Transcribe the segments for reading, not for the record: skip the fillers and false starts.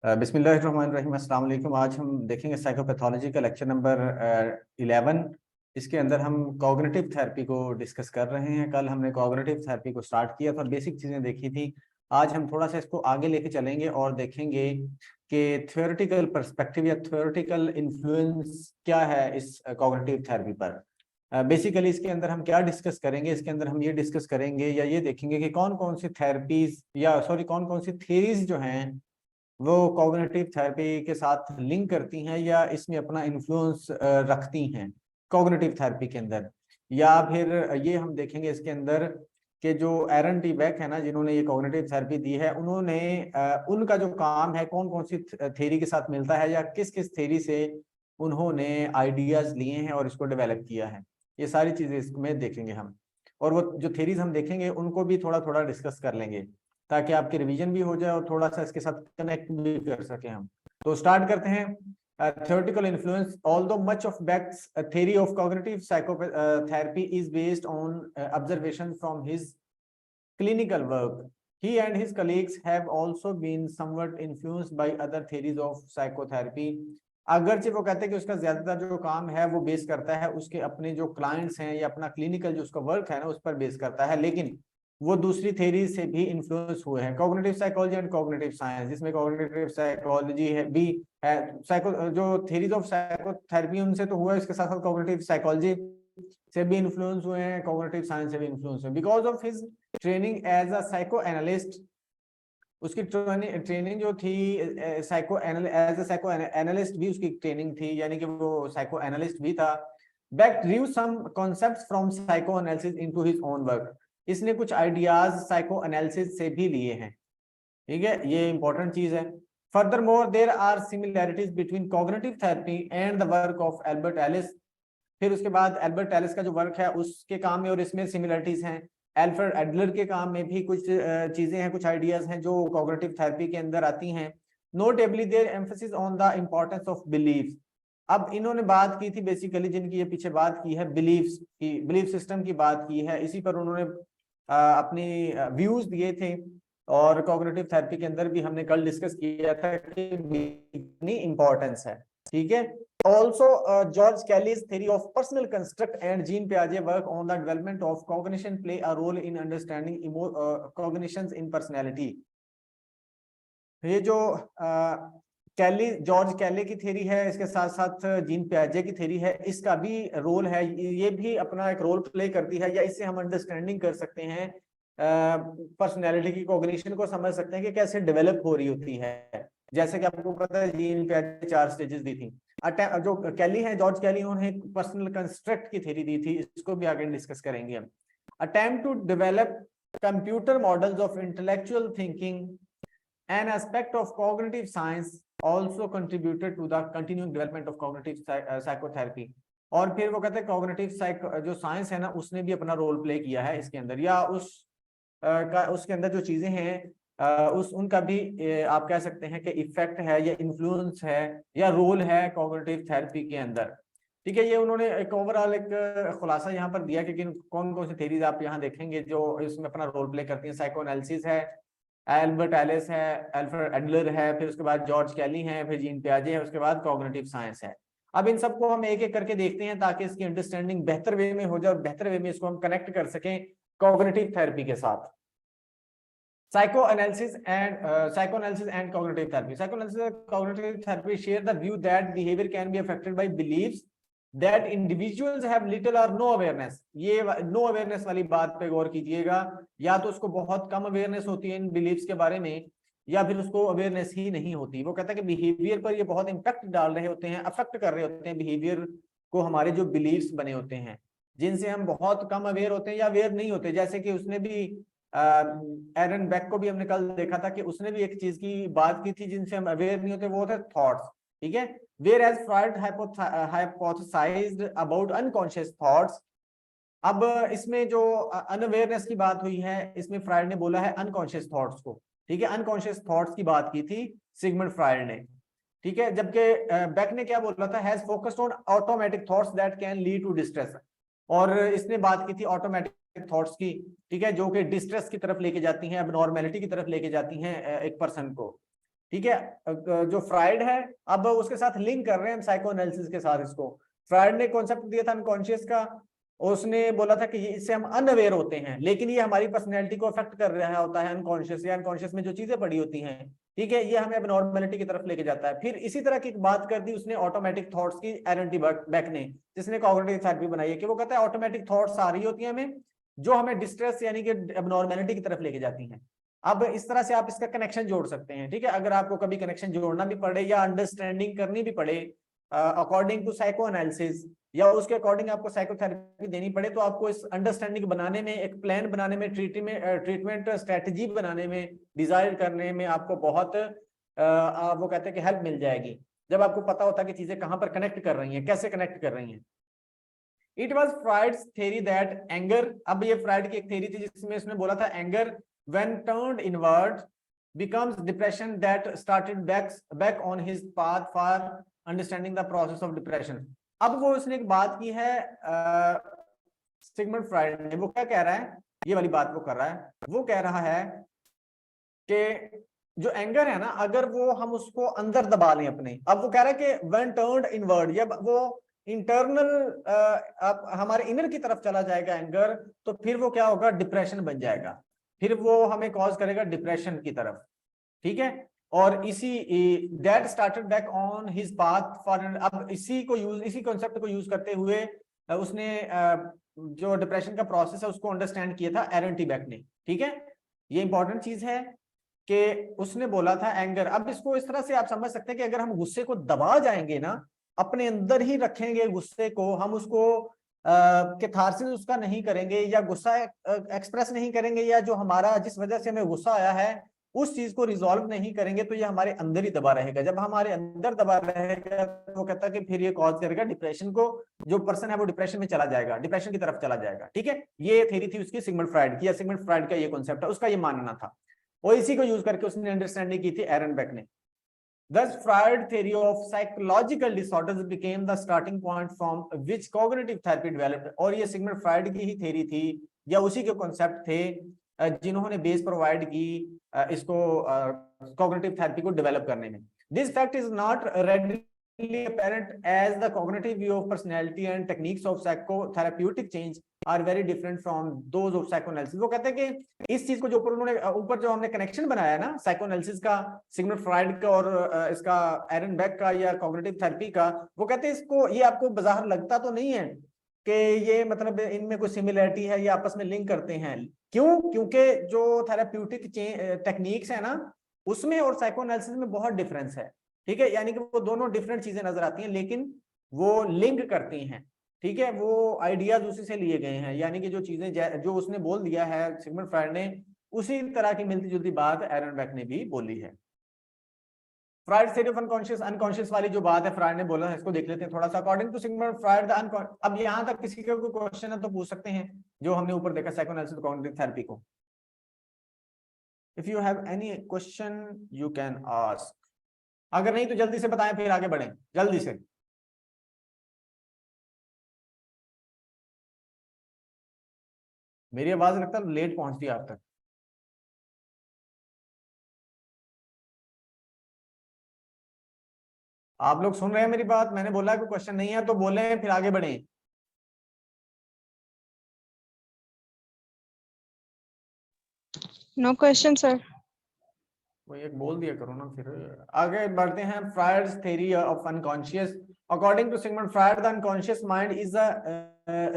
बिस्मिल्लाहिर्रहमानिर्रहीम, अस्सलाम वालेकुम। आज हम देखेंगे साइकोपैथोलॉजी का लेक्चर नंबर 11। इसके अंदर हम कॉग्निटिव थेरेपी को डिस्कस कर रहे हैं। कल हमने कॉग्निटिव थेरेपी को स्टार्ट किया था, बेसिक चीज़ें देखी थी। आज हम थोड़ा सा इसको आगे लेके चलेंगे और देखेंगे कि थ्योरेटिकल पर्सपेक्टिव या थ्योरेटिकल इन्फ्लुएंस क्या है इस कॉग्निटिव थेरेपी पर। बेसिकली इसके अंदर हम क्या डिस्कस करेंगे, इसके अंदर हम ये डिस्कस करेंगे या ये देखेंगे कि कौन कौन सी थेरेपीज या कौन कौन सी थेरीज जो हैं वो कॉग्निटिव थेरेपी के साथ लिंक करती हैं या इसमें अपना इन्फ्लुएंस रखती हैं कॉग्निटिव थेरेपी के अंदर। या फिर ये हम देखेंगे इसके अंदर कि जो एरन टी बैक है ना, जिन्होंने ये कॉग्निटिव थेरेपी दी है, उन्होंने उनका जो काम है कौन कौन सी थेरी के साथ मिलता है या किस किस थेरी से उन्होंने आइडियाज लिए हैं और इसको डेवलप किया है। ये सारी चीजें इसमें देखेंगे हम, और वो जो थेरीज हम देखेंगे उनको भी थोड़ा थोड़ा डिस्कस कर लेंगे ताकि आपकी रिवीजन भी हो जाए और थोड़ा सा इसके साथ कनेक्ट भी कर सके हम। तो स्टार्ट करते हैं। theoretical influence, although much of Beck's theory of cognitive psychotherapy is based on observation from his clinical work, he and his colleagues have also been somewhat influenced by other theories of psychotherapy. अगरचे वो कहते हैं कि उसका ज्यादातर जो काम है वो बेस करता है उसके अपने जो क्लाइंट्स हैं या अपना क्लिनिकल जो उसका वर्क है ना उस पर बेस करता है, लेकिन वो दूसरी थेरी से भी इन्फ्लुएंस हुए हैं। Cognitive psychology and cognitive science, जिसमें कॉग्निटिव साइकोलॉजी है भी है, जो थेरीज ऑफ साइकोथेरेपी उनसे तो हुआ है, इसके साथ साथ कॉग्निटिव साइकोलॉजी से भी इन्फ्लुएंस हुए हैं, कॉग्निटिव साइंस से भी इन्फ्लुएंस हुए। Because of his training as a psychoanalyst, उसकी ट्रेनिंग जो थी एज अ साइको एनालिस्ट भी उसकी ट्रेनिंग थी, यानी कि वो साइको एनालिस्ट भी था। Beck drew some concepts from psychoanalysis into his own work. इसने कुछ आइडियाज साइको एनालिसिस से भी लिए हैं, ठीक है, ये इंपॉर्टेंट चीज है। Furthermore, there are similarities between cognitive therapy and the work of Albert Ellis. फिर उसके बाद एल्बर्ट एलिस का जो वर्क है उसके काम में और इसमें सिमिलरिटीज हैं। एल्फ्रेड एडलर के काम में भी कुछ चीजें हैं, कुछ आइडियाज हैं जो कॉग्निटिव थेरेपी के अंदर आती हैं। Notably their emphasis on the importance of belief. अब इन्होंने बात की थी बेसिकली, जिनकी ये पीछे बात की है बिलीफ्स की, बिलीफ सिस्टम की बात की है, इसी पर उन्होंने अपनी व्यूज दिए थे। और कॉग्निटिव थेरेपी के अंदर भी हमने कल डिस्कस किया था कि कितनी इंपॉर्टेंस है, ठीक है। Also, George Kelly's theory of personal construct and Jean Piaget work on the development of cognition play a role in understanding cognitions in personality. ये जो जॉर्ज कैली की थ्योरी है, इसके साथ साथ जीन पियाजे की थ्योरी है, इसका भी रोल है, ये भी अपना एक रोल प्ले करती है, या इससे हम अंडरस्टैंडिंग कर सकते हैं पर्सनैलिटी की, कॉग्निशन को समझ सकते हैं कि कैसे डेवलप हो रही होती है। जैसे कि आपको पता है जीन पियाजे 4 स्टेजेस दी थी। जो कैली है, जॉर्ज कैली, उन्होंने पर्सनल कंस्ट्रक्ट की थ्योरी दी थी, इसको भी आगे डिस्कस करेंगे हम। Attempt to develop computer models of intellectual thinking, an aspect of cognitive science, also contributed to the continuing development of cognitive psychotherapy. और फिर वो कहते हैं कॉग्निटिव जो साइंस है ना उसने भी अपना रोल प्ले किया है इसके अंदर, या उसके अंदर जो चीजें हैं उनका भी आप कह सकते हैं कि इफेक्ट है या इन्फ्लुएंस है या रोल है कॉग्निटिव थेरेपी के अंदर, ठीक है। ये उन्होंने एक ओवरऑल एक खुलासा यहाँ पर दिया कि कौन कौन सी थेरीज आप यहाँ देखेंगे जो इसमें अपना रोल प्ले करती हैं। साइको एनालिसिस है, एल्बर्ट एलिस है, एल्फ्रेड एडलर है, फिर उसके बाद जॉर्ज कैली है, फिर जीन पियाजे है, उसके बाद कॉग्निटिव साइंस है। अब इन सबको हम एक एक करके देखते हैं ताकि इसकी अंडरस्टैंडिंग बेहतर वे में हो जाए और बेहतर वे में इसको हम कनेक्ट कर सकें कॉग्निटिव थेरेपी के साथ। Psychoanalysis and cognitive therapy. Psychoanalysis and cognitive therapy share the view that behavior can be affected by beliefs that individuals have little or no awareness. ये no awareness वाली बात पे गौर कीजिएगा, या तो उसको बहुत कम अवेयरनेस होती है इन बिलीव्स के बारे में, या फिर उसको अवेयरनेस ही नहीं होती। वो कहता है कि बिहेवियर पर ये बहुत इम्पैक्ट डाल रहे होते हैं, अफेक्ट कर रहे होते हैं बिहेवियर को, हमारे जो बिलीव्स बने होते हैं जिनसे हम बहुत कम अवेयर होते हैं या अवेयर नहीं होते। जैसे कि उसने भी एरन बेक को भी हमने कल देखा था कि उसने भी एक चीज की बात की थी जिनसे हम अवेयर नहीं होते, वो थे थॉट्स, ठीक है। Whereas Freud hypothesized about unconscious thoughts. अब इसमें जो अनअवेयरनेस की बात हुई है, इसमें फ्राइड ने बोला है अनकॉन्शियस थॉट्स को, ठीक है। अनकॉन्शियस थॉट्स की बात की थी सिगमंड फ्राइड ने, ठीक है। जबकि बेक ने क्या बोला था, has focused on automatic thoughts that can lead to distress, और इसने बात की थी ऑटोमेटिक थॉट्स की, ठीक है, जो कि डिस्ट्रेस की तरफ लेके जाती हैं, एबनॉर्मेलिटी की तरफ लेके जाती हैं एक पर्सन को, ठीक है। जो फ्राइड है, अब उसके साथ लिंक कर रहे हैं हम साइको एनालिसिस के साथ इसको। फ्राइड ने कॉन्सेप्ट दिया था अनकॉन्शियस का, उसने बोला था कि इससे हम अनअवेयर होते हैं, लेकिन ये हमारी पर्सनैलिटी को अफेक्ट कर रहा होता है अनकॉन्शियस, या अनकॉन्शियस में जो चीजें पड़ी होती हैं, ठीक है, ये हमें एबनॉर्मेलिटी की तरफ लेके जाता है। फिर इसी तरह की बात कर दी उसने ऑटोमेटिक थॉट्स की, एरन टी बैक ने, जिसने कॉग्निटिव थेरेपी बनाई है, कि वो कहता है ऑटोमेटिक थॉट्स आ रही होती हैं हमें, जो हमें डिस्ट्रेस यानी कि एबनॉर्मेलिटी की तरफ लेके जाती हैं। अब इस तरह से आप इसका कनेक्शन जोड़ सकते हैं, ठीक है। अगर आपको कभी कनेक्शन जोड़ना भी पड़े या अंडरस्टैंडिंग करनी भी पड़े अकॉर्डिंग टू साइको एनालिसिस, या उसके अकॉर्डिंग आपको साइकोथेरेपी देनी पड़े, तो आपको इस अंडरस्टैंडिंग बनाने में, एक प्लान बनाने में, ट्रीटमेंट स्ट्रेटजी बनाने में, डिजायर करने में आपको बहुत वो कहते हैं कि हेल्प मिल जाएगी, जब आपको पता होता है कि चीजें कहां पर कनेक्ट कर रही हैं, कैसे कनेक्ट कर रही हैं। It was Freud's theory that anger, अब ये फ्राइड की एक थ्योरी थी जिसमें उसने बोला था anger when turned inward becomes depression that started back on his path for understanding the process of depression। अब वो उसने एक बात की है सिगमंड फ्राइड ने, वो क्या कह रहा है, ये वाली बात वो कर रहा है, वो कह रहा है कि जो एंगर है ना, अगर वो हम उसको अंदर दबा लें अपने, अब वो कह रहा है कि व्हेन टर्न्ड इनवर्ड, जब वो इंटरनल हमारे इनर की तरफ चला जाएगा एंगर, तो फिर वो क्या होगा, डिप्रेशन बन जाएगा, फिर वो हमें कॉज करेगा डिप्रेशन की तरफ, ठीक है। और इसी that started back on his path for, अब इसी कॉन्सेप्ट को यूज करते हुए उसने जो डिप्रेशन का प्रोसेस है उसको अंडरस्टैंड किया था एरन टी बैक ने, ठीक है। ये इंपॉर्टेंट चीज है कि उसने बोला था एंगर, अब इसको इस तरह से आप समझ सकते हैं कि अगर हम गुस्से को दबा जाएंगे ना, अपने अंदर ही रखेंगे गुस्से को, हम उसको कैथारसिस उसका नहीं करेंगे, या गुस्सा एक्सप्रेस नहीं करेंगे, या जो हमारा जिस वजह से हमें गुस्सा आया है उस चीज को रिजॉल्व नहीं करेंगे, तो ये हमारे अंदर ही दबा रहेगा। जब हमारे अंदर दबा रहेगा तो वो कहता है कि फिर ये कॉज करेगा डिप्रेशन को, जो पर्सन है वो डिप्रेशन में चला जाएगा, डिप्रेशन की तरफ चला जाएगा, ठीक है। ये थ्योरी थी उसकी सिगमंड फ्राइड की, या सिगमंड फ्राइड का ये कॉन्सेप्ट है, उसका ये मानना था, और इसी को यूज करके उसने अंडरस्टैंडिंग की थी एरन बेक ने। Thus, Freud theory of psychological disorders became the starting point from which cognitive therapy developed। और ये सिगमंड फ्राइड की ही थ्योरी थी, या उसी के कॉन्सेप्ट थे जिन्होंने बेस प्रोवाइड की इसको कॉग्निटिव थेरेपी को डेवलप करने में। This fact is not readily apparent as the cognitive view of personality and techniques of psychotherapeutic change are very different from those of psychoanalysis। वो कहते हैं कि इस चीज को जो ऊपर जो हमने कनेक्शन बनाया ना साइकोएनालिसिस का, सिगमंड फ्राइड का और इसका एरन बेक का या कॉग्निटिव थेरेपी का, वो कहते हैं इसको, ये आपको बाहर लगता तो नहीं है कि ये मतलब इनमें कोई सिमिलरिटी है या आपस में लिंक करते हैं। क्यों? क्योंकि जो थेरेप्यूटिक टेक्निक्स है ना, उसमें और साइकोएनालिसिस में बहुत डिफरेंस है, ठीक है। यानी कि वो दोनों डिफरेंट चीजें नजर आती हैं, लेकिन वो लिंक करती हैं, ठीक है। वो आइडियाज उसी से लिए गए हैं, यानी कि जो चीजें जो उसने बोल दिया है सिगमंड फ्राइड ने, उसी तरह की मिलती जुलती बात एरन बेक ने भी बोली है। Fried theory of unconscious, unconscious वाली जो बात है फ्राइड ने बोला है, इसको देख लेते हैं थोड़ा सा। अकॉर्डिंग टू सिगमंड फ्राइड अब यहां तक किसी का कोई क्वेश्चन है तो पूछ सकते हैं, जो हमने ऊपर देखा साइकोएनालिसिस कॉग्निटिव थेरेपी को। If you have any question you can ask, अगर नहीं तो जल्दी से बताएं फिर आगे बढ़ें जल्दी से। मेरी आवाज लगता है लेट पहुंचती है आप तक। आप लोग सुन रहे हैं मेरी बात? मैंने बोला कोई क्वेश्चन नहीं है तो बोले, फिर आगे बढ़ें। No question sir. वो एक बोल दिया करो ना फिर। आगे बढ़ते हैं। Freud's theory of unconscious. According to Sigmund Freud the unconscious mind is a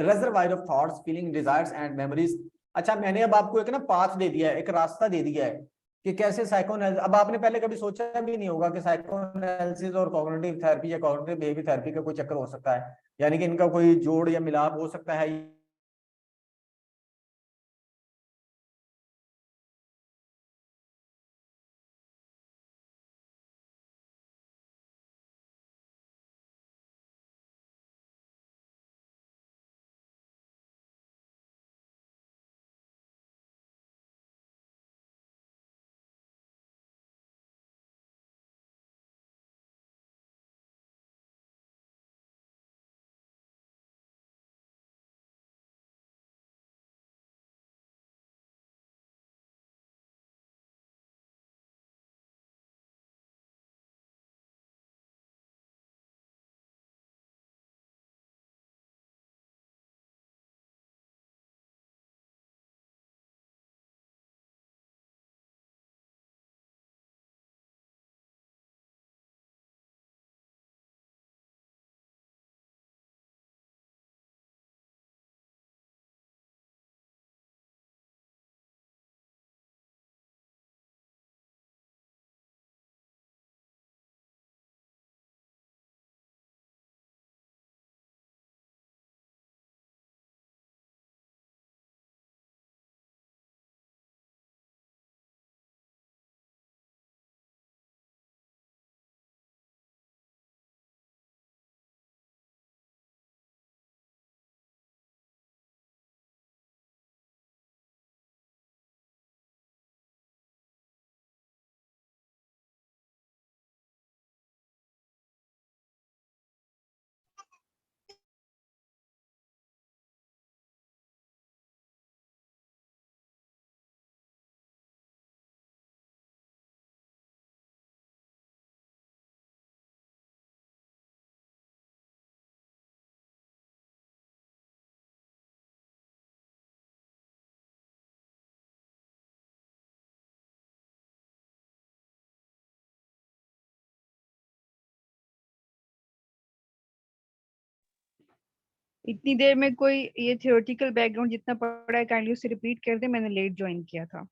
reservoir of thoughts, feeling, desires and memories. अच्छा, मैंने अब आपको एक ना पाथ दे दिया है, एक रास्ता दे दिया है कि कैसे साइकोएनालिसिस, अब आपने पहले कभी सोचा भी नहीं होगा कि साइकोएनालिसिस और कॉग्निटिव थेरेपी या कॉग्निटिव बिहेवियर थेरेपी का कोई चक्कर हो सकता है, यानी कि इनका कोई जोड़ या मिलाप हो सकता है। इतनी देर में कोई ये थियोरेटिकल बैकग्राउंड जितना पढ़ा है काइंडली उसे रिपीट कर दे, मैंने लेट ज्वाइन किया था।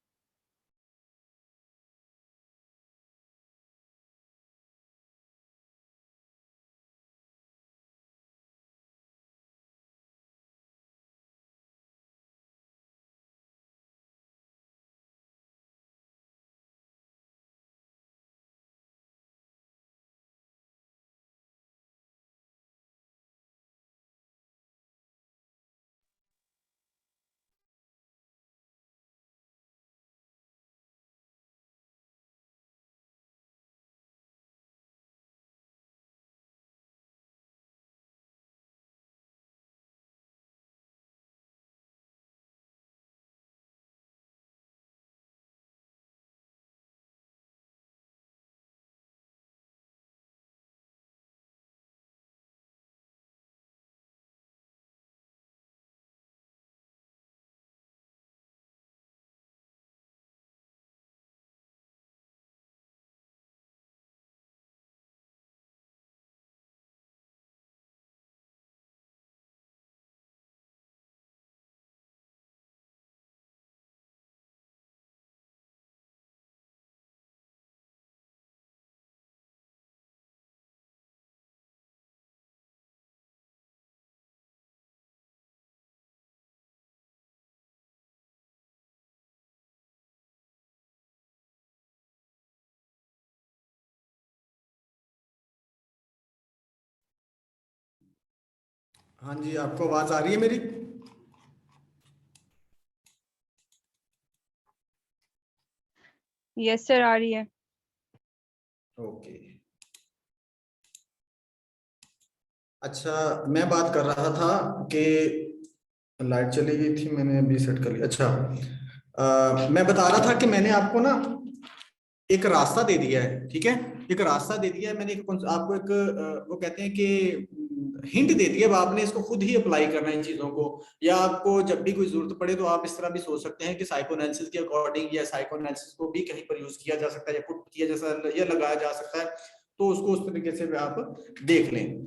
हाँ जी, आपको आवाज आ रही है मेरी? यस सर, आ रही है। ओके। अच्छा, मैं बात कर रहा था कि लाइट चली गई थी, मैंने अभी सेट कर लिया। अच्छा, मैं बता रहा था कि मैंने आपको ना एक रास्ता दे दिया है, ठीक है। एक रास्ता दे दिया है मैंने, आपको एक वो कहते हैं कि हिंट दे दिया। अब आपने इसको खुद ही अप्लाई करना है इन चीजों को, या आपको जब भी कोई जरूरत पड़े तो आप इस तरह भी सोच सकते हैं कि साइकोएनालिसिस के अकॉर्डिंग या साइकोएनालिसिस को भी कहीं पर यूज किया जा सकता है, या पुट किया या लगाया जा सकता है, तो उसको उस तरीके से भी आप देख लें,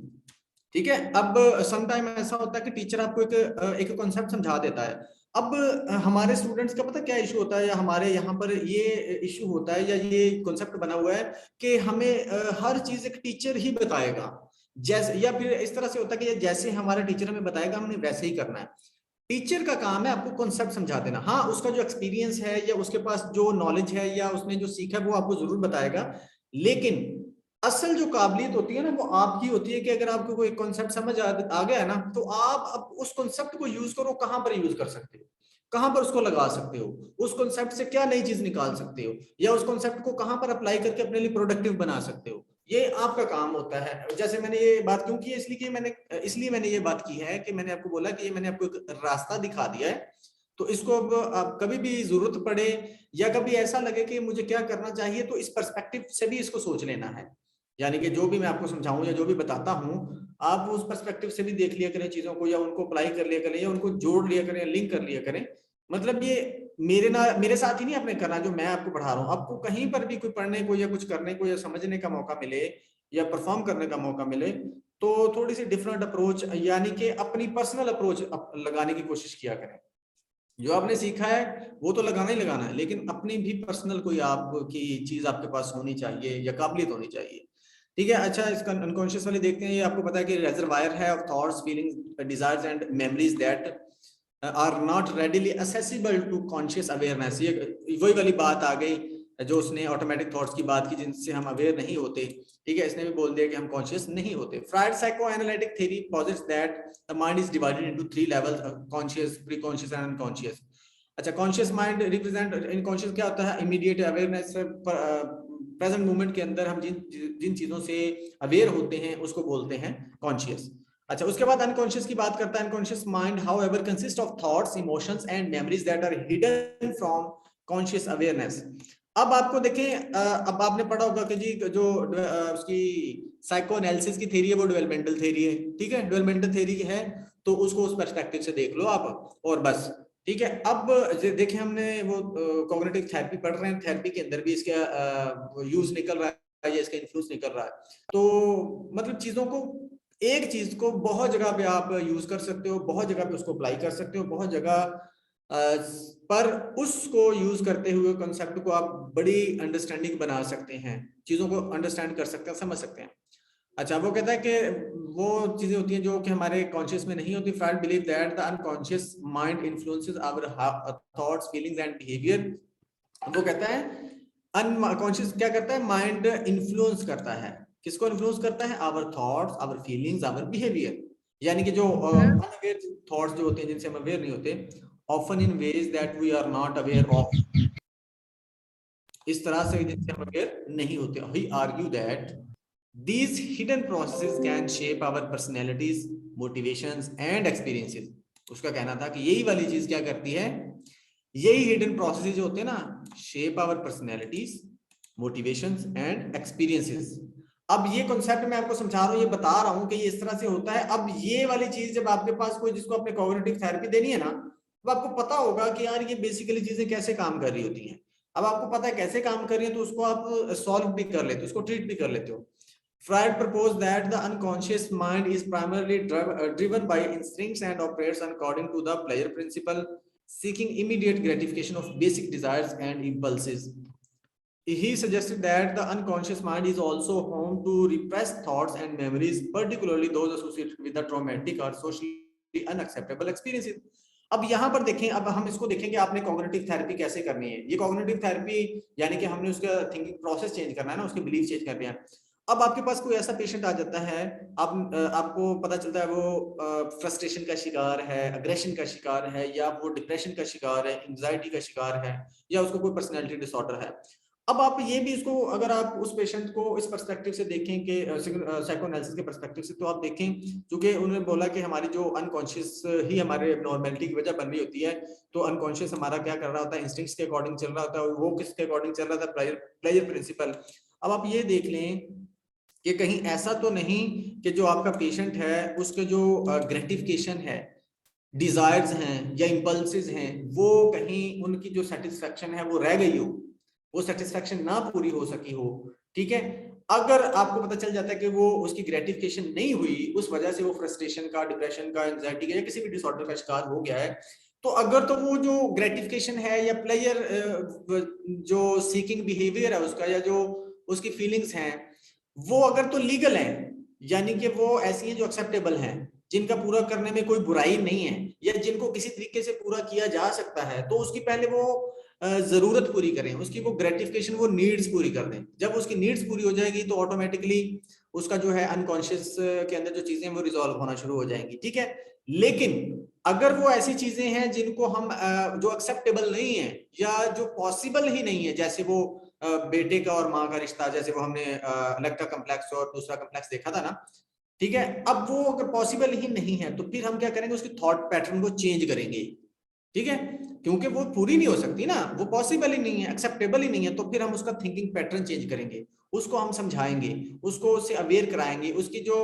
ठीक है। अब सम टाइम ऐसा होता है कि टीचर आपको एक कॉन्सेप्ट समझा देता है। अब हमारे स्टूडेंट्स का पता क्या इशू होता है, या हमारे यहाँ पर ये इशू होता है, या ये कॉन्सेप्ट बना हुआ है कि हमें हर चीज एक टीचर ही बताएगा, जैसे, या फिर इस तरह से होता है कि जैसे हमारा टीचर हमें बताएगा हमने वैसे ही करना है। टीचर का काम है आपको कॉन्सेप्ट समझा देना। हाँ, उसका जो एक्सपीरियंस है या उसके पास जो नॉलेज है या उसने जो सीखा है वो आपको जरूर बताएगा, लेकिन असल जो काबिलियत होती है ना वो आपकी होती है कि अगर आपको कोई कॉन्सेप्ट समझ आ गया है ना, तो आप अब उस कॉन्सेप्ट को यूज करो, कहां पर यूज कर सकते हो, कहां पर उसको लगा सकते हो, उस कॉन्सेप्ट से क्या नई चीज निकाल सकते हो, या उस कॉन्सेप्ट को कहां पर अप्लाई करके अपने लिए प्रोडक्टिव बना सकते हो। ये आपका काम होता है। जैसे मैंने ये बात क्यों की है, इसलिए मैंने ये बात की है कि मैंने आपको बोला कि ये मैंने आपको एक रास्ता दिखा दिया है, तो इसको अब आप कभी भी जरूरत पड़े या कभी ऐसा लगे कि मुझे क्या करना चाहिए, तो इस पर्सपेक्टिव से भी इसको सोच लेना है। यानी कि जो भी मैं आपको समझाऊं या जो भी बताता हूं, आप उस पर्सपेक्टिव से भी देख लिया करें चीजों को, या उनको अप्लाई कर लिया करें, या उनको जोड़ लिया करें, लिंक कर लिया करें। मतलब ये मेरे साथ ही नहीं आपने करना, जो मैं आपको पढ़ा रहा हूँ, आपको कहीं पर भी कोई पढ़ने को या कुछ करने को या समझने का मौका मिले या परफॉर्म करने का मौका मिले, तो थोड़ी सी डिफरेंट अप्रोच, यानी कि अपनी पर्सनल अप्रोच लगाने की कोशिश किया करें। जो आपने सीखा है वो तो लगाना ही लगाना है, लेकिन अपनी भी पर्सनल कोई आपकी चीज आपके पास होनी चाहिए या काबिलियत होनी चाहिए, ठीक है। अच्छा, इसका अनकॉन्शियस वाले देखते हैं। ये आपको पता है कि रिजर्वायर है of thoughts, feelings, desires and memories that are not readily accessible to conscious awareness. ये वही वाली बात आ गई जो उसने ऑटोमेटिक थॉट्स की बात की, जिनसे हम अवेयर नहीं होते, ठीक है। इसने भी बोल दिया कि हम कॉन्शियस नहीं होते। Freud psychoanalytic theory posits that the mind is divided into 3 levels, conscious, preconscious and unconscious. अच्छा, कॉन्शियस माइंड रिप्रेजेंट, इनकॉन्शियस क्या होता है? इमीडिएट अवेयरनेस, प्रेजेंट मोमेंट के अंदर हम जिन जिन चीजों से अवेयर होते हैं उसको बोलते हैं कॉन्शियस। अच्छा, उसके बाद अनकॉन्शियस की बात करता है। Unconscious mind however consist of thoughts, emotions and memories that are hidden from conscious awareness. अब आपको देखें, अब आपने पढ़ा होगा कि जी जो उसकी साइको एनालिसिस की थ्योरी है वो डेवलपमेंटल थ्योरी है, ठीक है। डेवलपमेंटल थ्योरी है तो उसको उस पर्सपेक्टिव से देख लो आप, और बस, ठीक है। अब देखें, हमने वो कॉग्निटिव थेरेपी पढ़ रहे हैं, थेरेपी के अंदर भी इसका यूज निकल रहा है या इसका इन्फ्लुएंस निकल रहा है। तो मतलब चीजों को एक चीज को बहुत जगह पे आप यूज कर सकते हो, बहुत जगह पे उसको अप्लाई कर सकते हो, बहुत जगह पर उसको यूज करते हुए कॉन्सेप्ट को आप बड़ी अंडरस्टैंडिंग बना सकते हैं, चीजों को अंडरस्टैंड कर सकते हैं, समझ सकते हैं। अच्छा, वो कहता है कि वो चीजें होती हैं जो कि हमारे कॉन्शियस में नहीं होती। Freud believe that the unconscious mind influences our thoughts, feelings and behaviour. वो कहता है अनकॉन्शियस क्या करता है, माइंड इन्फ्लुएंस करता है, किसको इन्फ्लुएंस करता है, our thoughts, our feelings, our behaviour. यानी कि जो अनअवेयर थॉट्स जो होते हैं जिनसे हम अवेयर नहीं होते, often in ways that we are not aware of, इस तरह से जिनसे हम अवेयर नहीं होते। He argue that these hidden processes can shape our personalities, motivations and experiences। उसका कहना था कि यही वाली चीज क्या करती है, यही हिडन प्रोसेसेस जो होते हैं ना, shape our personalities, motivations and experiences. अब ये कॉन्सेप्ट मैं आपको समझा रहा हूँ, ये बता रहा हूँ कि ये इस तरह से होता है। अब ये वाली चीज जब आपके पास कोई जिसको आपने कॉग्निटिव थेरेपी देनी है ना, तो आपको पता होगा कि यार ये बेसिकली चीजें कैसे काम कर रही होती हैं। अब आपको पता है कैसे काम कर रही है, तो उसको आप सॉल्व भी कर लेते हो, उसको ट्रीट भी कर लेते हो। Freud proposed that the unconscious mind is primarily driven by instincts and operates according to the pleasure principle, seeking immediate gratification of basic desires and impulses. He suggested that the unconscious mind is also home to repressed thoughts and memories, particularly those associated with the traumatic or socially unacceptable experiences. अब यहाँ पर देखें, अब हम इसको देखें कि आपने कॉग्निटिव थेरेपी कैसे करनी है। ये कॉग्निटिव थेरेपी यानी कि हमने उसका थिंकिंग प्रोसेस चेंज करना है ना, उसके बिलीफ चेंज करने हैं। अब आपके पास कोई ऐसा पेशेंट आ जाता है, आपको पता चलता है वो फ्रस्ट्रेशन का शिकार है, अग्रेशन का शिकार है, या वो डिप्रेशन का शिकार है, एंजाइटी का शिकार है, या उसको कोई पर्सनैलिटी डिसऑर्डर है। अब आप ये भी इसको, अगर आप उस पेशेंट को इस पर्सपेक्टिव से देखें कि साइकोएनालिसिस के पर्सपेक्टिव से, तो आप देखें क्योंकि उन्होंने बोला कि हमारी जो अनकॉन्शियस ही हमारे नॉर्मेलिटी की वजह बन रही होती है, तो अनकॉन्शियस हमारा क्या कर रहा होता है, इंस्टिंक्ट्स के अकॉर्डिंग चल रहा होता है, और वो किसके अकॉर्डिंग चल रहा था, प्लेजर प्रिंसिपल। अब आप ये देख लें कि कहीं ऐसा तो नहीं कि जो आपका पेशेंट है उसके जो ग्रेटिफिकेशन है, डिजायर्स हैं या इंपल्सेस हैं, वो कहीं उनकी जो सेटिस्फेक्शन है वो रह गई हो, वो सेटिस्फेक्शन ना पूरी हो सकी हो। ठीक है, अगर आपको पता चल जाता है कि वो उसकी ग्रेटिफिकेशन नहीं हुई, उस वजह से वो फ्रस्ट्रेशन का, डिप्रेशन का, एंजाइटी का या किसी भी डिसऑर्डर का शिकार हो गया है, तो अगर तो वो जो ग्रेटिफिकेशन है या प्लेजर जो सीकिंग बिहेवियर है उसका, या जो उसकी फीलिंग्स हैं, वो अगर तो लीगल है, यानी कि वो ऐसी हैं जो एक्सेप्टेबल हैं, जिनका पूरा करने में कोई बुराई नहीं है, या जिनको किसी तरीके से पूरा किया जा सकता है, तो उसकी पहले वो जरूरत पूरी करें, उसकी वो ग्रेटिफिकेशन, वो नीड्स पूरी कर दें। जब उसकी नीड्स पूरी हो जाएगी तो ऑटोमेटिकली उसका जो है अनकॉन्शियस के अंदर जो चीजें वो रिजॉल्व होना शुरू हो जाएंगी। ठीक है, लेकिन अगर वो ऐसी चीजें हैं जिनको हम जो एक्सेप्टेबल नहीं है या जो पॉसिबल ही नहीं है, जैसे वो बेटे का और माँ का रिश्ता, जैसे वो हमने अलग का कम्प्लेक्स और दूसरा कम्प्लेक्स देखा था ना, ठीक है, अब वो अगर पॉसिबल ही नहीं है तो फिर हम क्या करेंगे, उसकी थॉट पैटर्न को चेंज करेंगे। ठीक है, क्योंकि वो पूरी नहीं हो सकती ना, वो पॉसिबल ही नहीं है, एक्सेप्टेबल ही नहीं है, तो फिर हम उसका थिंकिंग पैटर्न चेंज करेंगे, उसको हम समझाएंगे, उसको उससे अवेयर कराएंगे, उसकी जो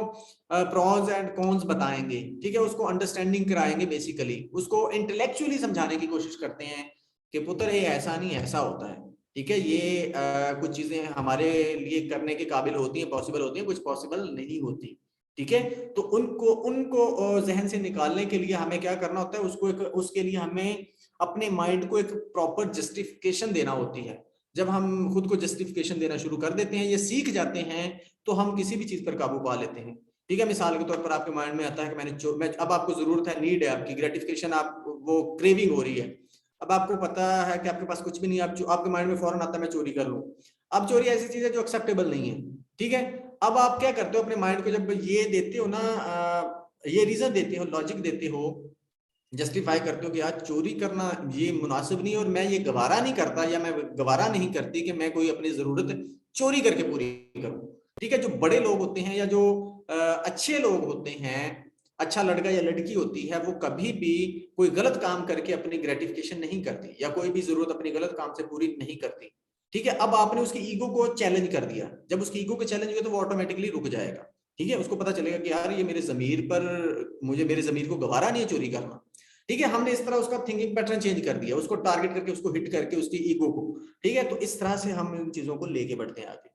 प्रॉज एंड कॉन्स बताएंगे। ठीक है, उसको अंडरस्टैंडिंग कराएंगे, बेसिकली उसको इंटेलेक्चुअली समझाने की कोशिश करते हैं कि पुत्र ये ऐसा नहीं, ऐसा होता है। ठीक है, ये कुछ चीजें हमारे लिए करने के काबिल होती हैं, पॉसिबल होती हैं, कुछ पॉसिबल नहीं होती। ठीक है, तो उनको उनको जहन से निकालने के लिए हमें क्या करना होता है, उसको उसके लिए हमें अपने माइंड को एक प्रॉपर जस्टिफिकेशन देना होती है। जब हम खुद को जस्टिफिकेशन देना शुरू कर देते हैं, ये सीख जाते हैं, तो हम किसी भी चीज पर काबू पा लेते हैं। ठीक है, मिसाल के तौर पर आपके माइंड में आता है कि मैं अब आपको जरूरत है, नीड है आपकी, ग्रेटिफिकेशन, आप वो क्रेविंग हो रही है। अब आपको पता है कि आपके पास कुछ भी नहीं है, आपके माइंड में फौरन आता है मैं चोरी कर लूं। अब चोरी ऐसी चीज है जो एक्सेप्टेबल नहीं है। ठीक है, अब आप क्या करते हो, अपने माइंड को जब ये देते हो ना, ये रीजन देते हो, लॉजिक देते हो, जस्टिफाई करते हो कि यार चोरी करना ये मुनासिब नहीं, और मैं ये गवारा नहीं करता या मैं गवारा नहीं करती कि मैं कोई अपनी जरूरत चोरी करके पूरी करूं। ठीक है, जो बड़े लोग होते हैं या जो अच्छे लोग होते हैं, अच्छा लड़का या लड़की होती है, वो कभी भी कोई गलत काम करके अपनी ग्रेटिफिकेशन नहीं करती, या कोई भी जरूरत अपनी गलत काम से पूरी नहीं करती। ठीक है, अब आपने उसकी ईगो को चैलेंज कर दिया, जब उसकी ईगो को चैलेंज हुआ तो वो ऑटोमेटिकली रुक जाएगा। ठीक है, उसको पता चलेगा कि यार ये मेरे जमीर पर, मुझे मेरे जमीर को गवारा नहीं है चोरी करना। ठीक है, हमने इस तरह उसका थिंकिंग पैटर्न चेंज कर दिया, उसको टारगेट करके, उसको हिट करके उसकी ईगो को। ठीक है, तो इस तरह से हम इन चीजों को लेके बढ़ते हैं आगे।